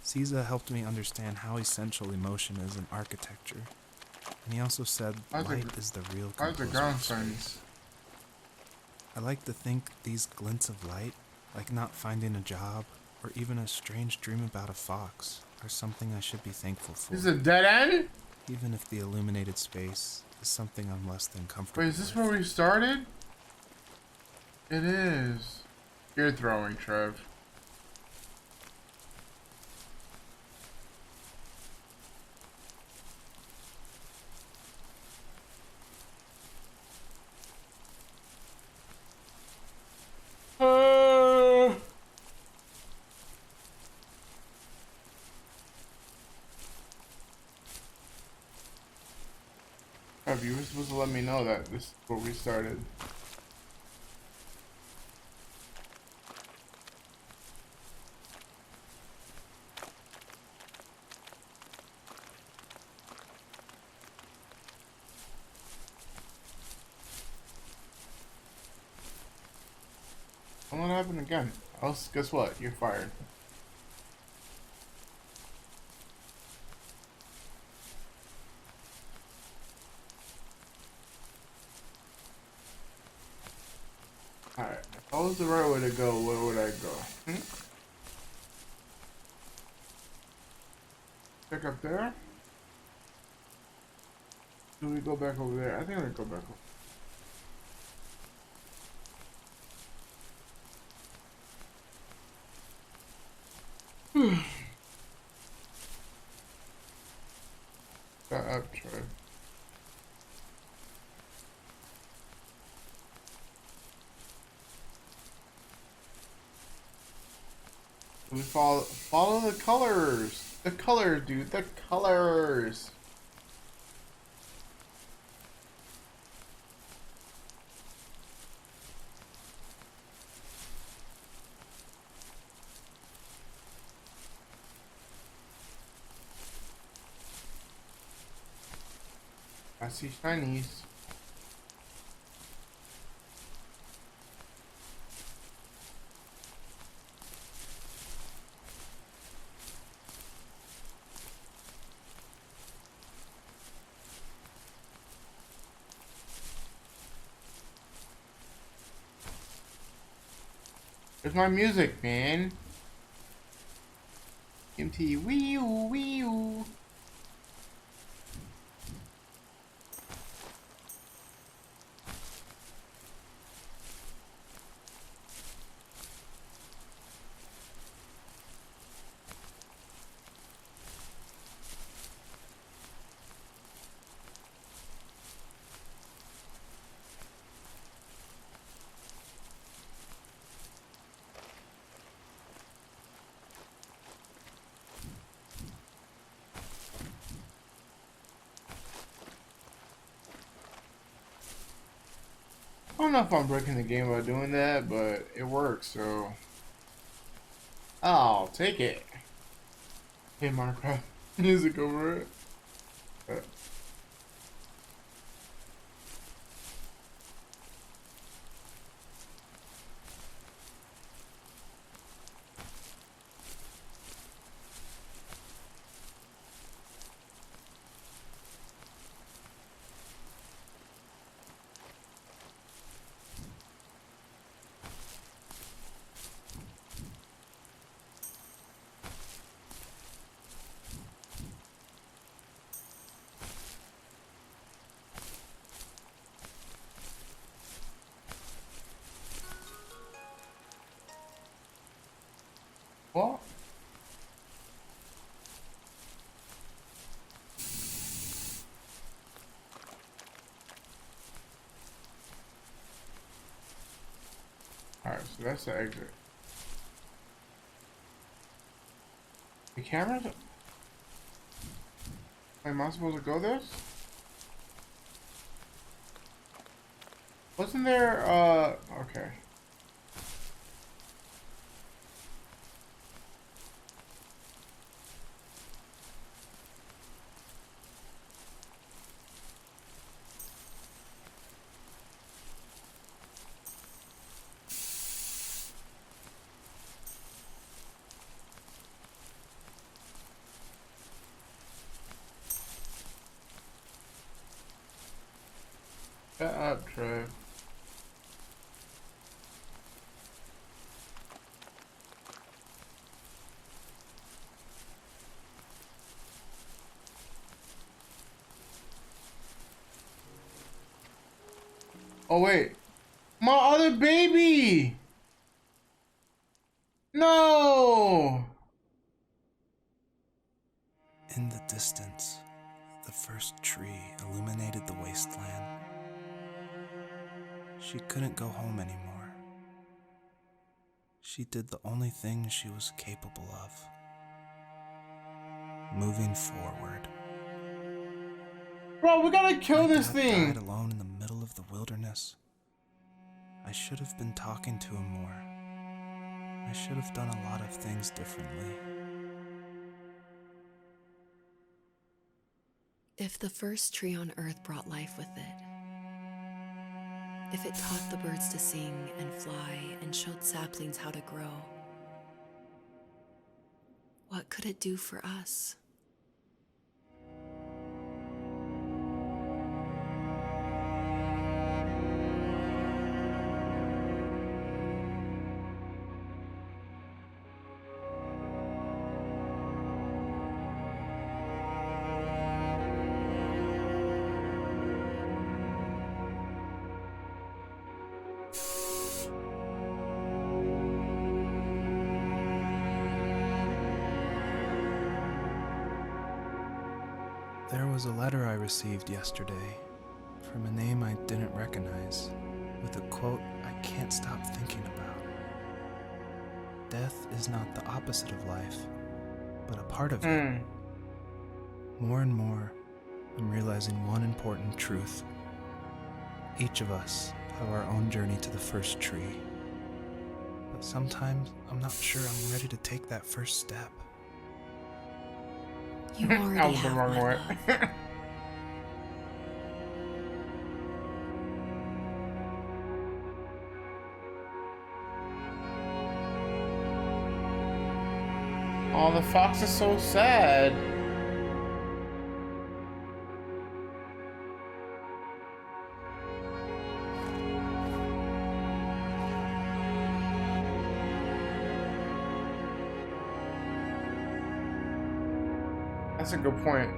Siza helped me understand how essential emotion is in architecture, and he also said light is the real composer of space. I like to think these glints of light, like not finding a job, or even a strange dream about a fox, are something I should be thankful for. This is a dead end? Even if the illuminated space is something I'm less than comfortable Wait, is this with. where we started? It is. You're throwing, Trev. Trev, you were supposed to let me know that this is where we started. Don't let it happen again. Else, guess what? You're fired. Alright, if that was the right way to go, where would I go? Check up there? Do we go back over there? I think we go back over. Shut up, Troy. We follow the colors. The colors, dude. The colors. I see shinies. There's my music, man. MT wee wee. I don't know if I'm breaking the game by doing that, but it works, so I'll take it. Hey, Minecraft music over it. What? Alright, so that's the exit. The cameras? Am I supposed to go this? Wasn't there, okay. Shut up, Trev. Oh wait, my other baby! No! In the distance, the first tree illuminated the wasteland. She couldn't go home anymore. She did the only thing she was capable of. Moving forward. Bro, we gotta kill My this dad thing! died alone in the middle of the wilderness. I should have been talking to him more. I should have done a lot of things differently. If the first tree on Earth brought life with it, if it taught the birds to sing and fly and showed saplings how to grow, what could it do for us? There was a letter I received yesterday from a name I didn't recognize, with a quote I can't stop thinking about. Death is not the opposite of life, but a part of it. More and more, I'm realizing one important truth. Each of us have our own journey to the first tree. But sometimes I'm not sure I'm ready to take that first step. You already I was the have wrong my way. love. Oh, the fox is so sad. That's a good point.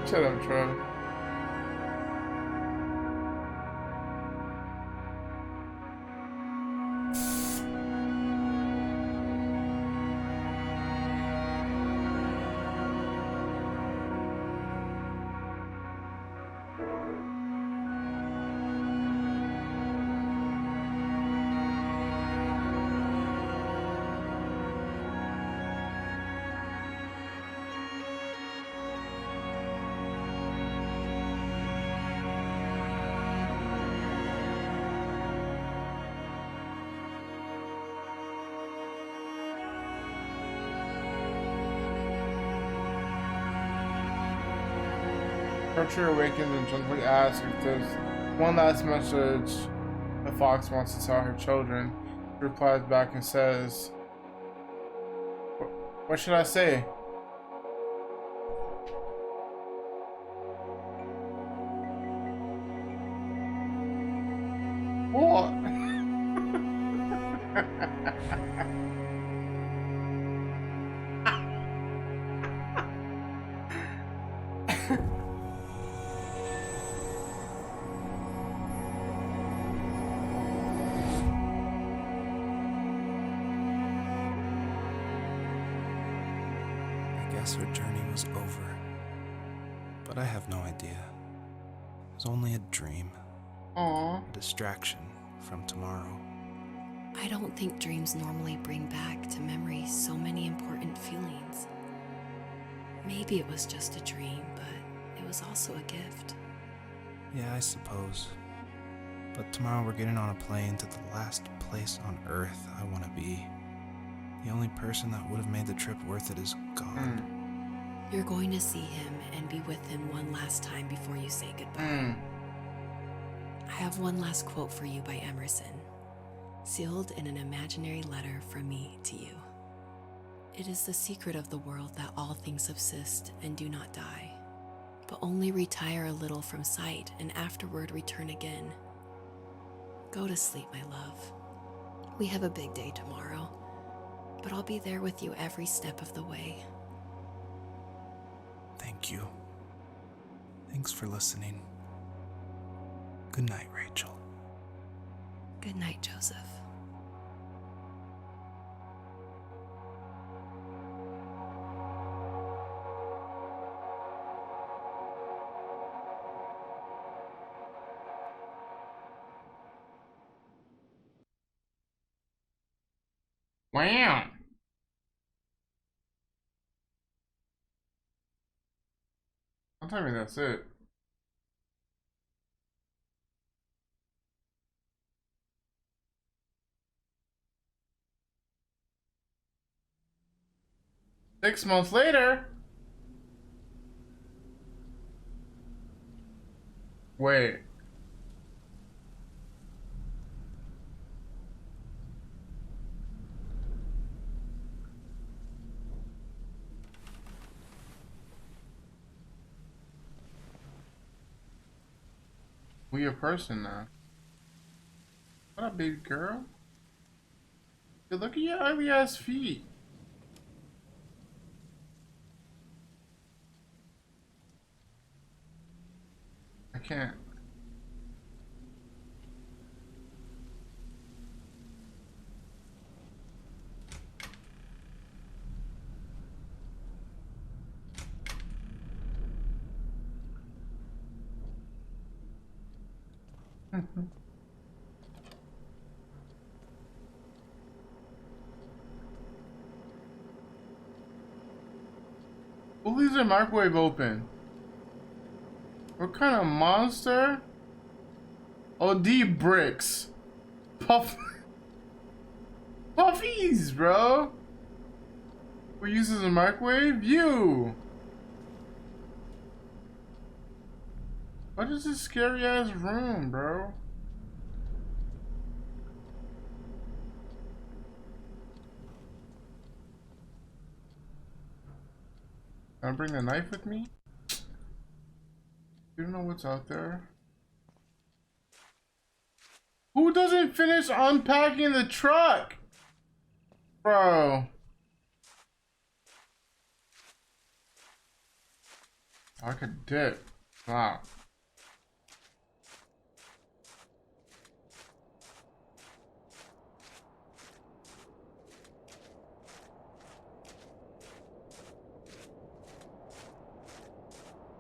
Shut up, Trev. Archer awakens and gently asks if there's one last message the fox wants to tell her children. She replies back and says, what should I say? What? I guess her journey was over. But I have no idea. It was only a dream, Aww. a distraction from tomorrow. I don't think dreams normally bring back to memory so many important feelings. Maybe it was just a dream, but it was also a gift. Yeah, I suppose. But tomorrow we're getting on a plane to the last place on Earth I want to be. The only person that would have made the trip worth it is gone. You're going to see him and be with him one last time before you say goodbye. I have one last quote for you by Emerson, sealed in an imaginary letter from me to you. It is the secret of the world that all things subsist and do not die, but only retire a little from sight and afterward return again. Go to sleep, my love. We have a big day tomorrow, but I'll be there with you every step of the way. Thank you. Thanks for listening. Good night, Rachel. Good night, Joseph. Wow. Don't tell me that's it. Six months later. Wait. We a person now. What up, baby girl? Hey, look at your ugly ass feet. I can't. Who leaves their microwave open? What kind of monster? OD bricks. Puffies, bro. Who uses a microwave? You. What is this scary ass room, bro? Can I bring the knife with me? You don't know what's out there. Who doesn't finish unpacking the truck? Bro. I could dip. Wow.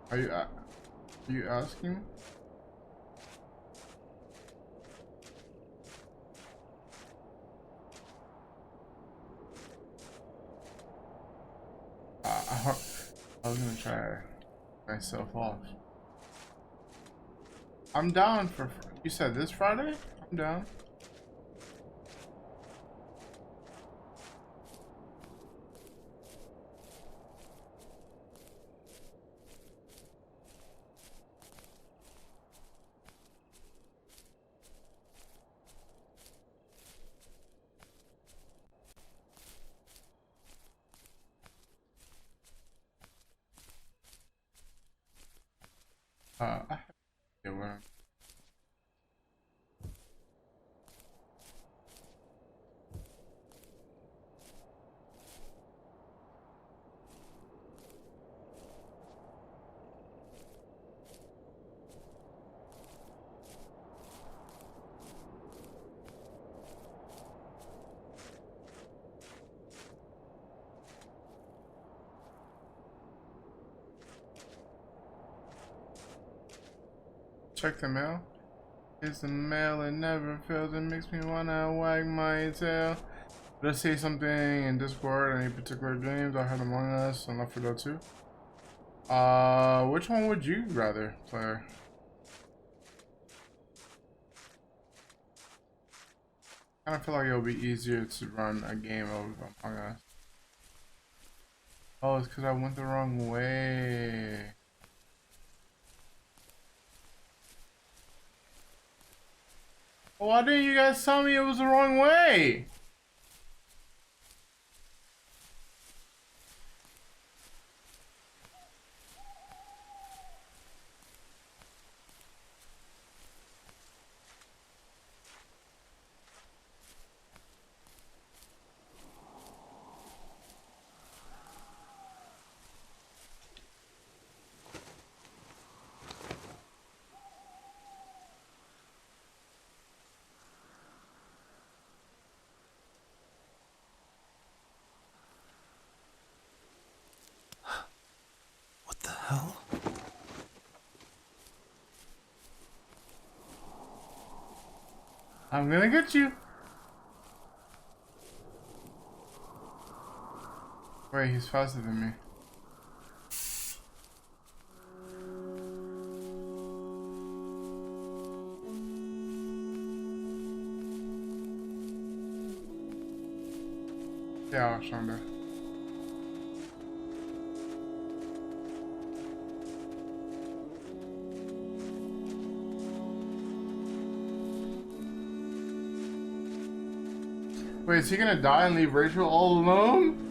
Are you asking? I was gonna try myself off. I'm down for. You said this Friday? I'm down. I have to learn. Check the mail. It's the mail, it never fails. It makes me wanna wag my tail. Let's say something in Discord. Any particular games I had Among Us and Left 4 Dead 2. Which one would you rather play? I kind of feel like it'll be easier to run a game of Among Us. Oh, it's because I went the wrong way. Why didn't you guys tell me it was the wrong way? What the hell? I'm gonna get you. Wait, he's faster than me. Yeah, Shonda. Wait, is he gonna die and leave Rachel all alone?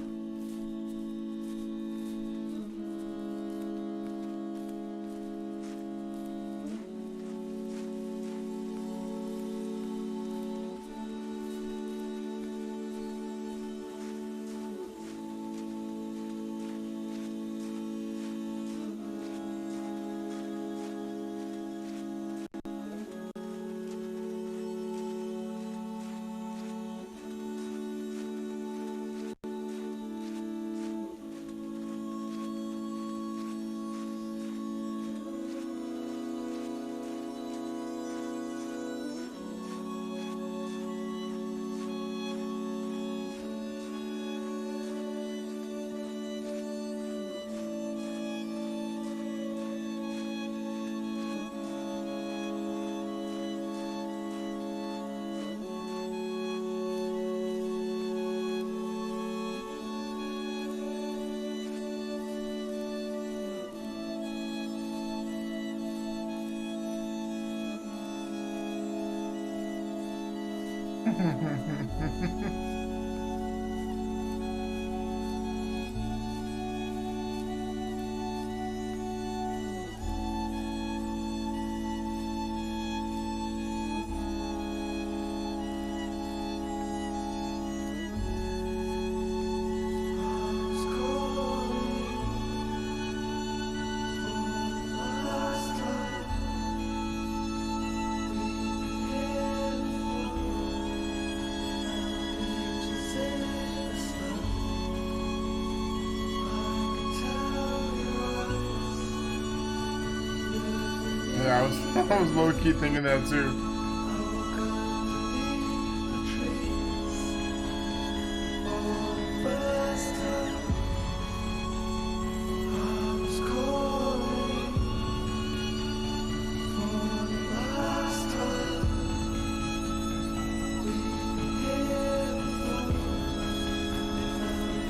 Yeah, I was low key thinking that too.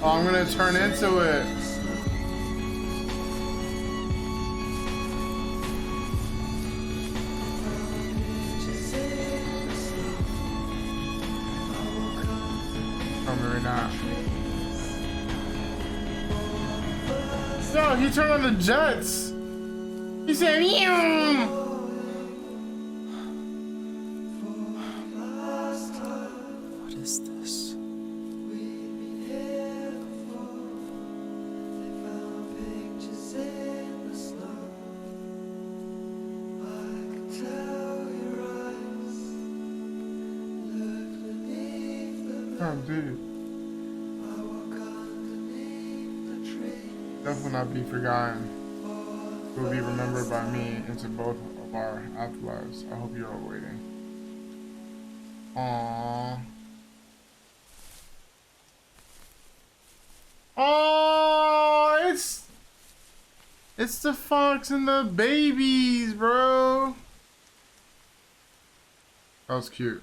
Oh, I'm gonna turn into it. No, he turned on the jets. He said, meow. What is this? Oh, dude. Death will not be forgotten. It will be remembered by me into both of our afterlives. I hope you are waiting. Aww. Oh, it's the fox and the babies, bro. That was cute.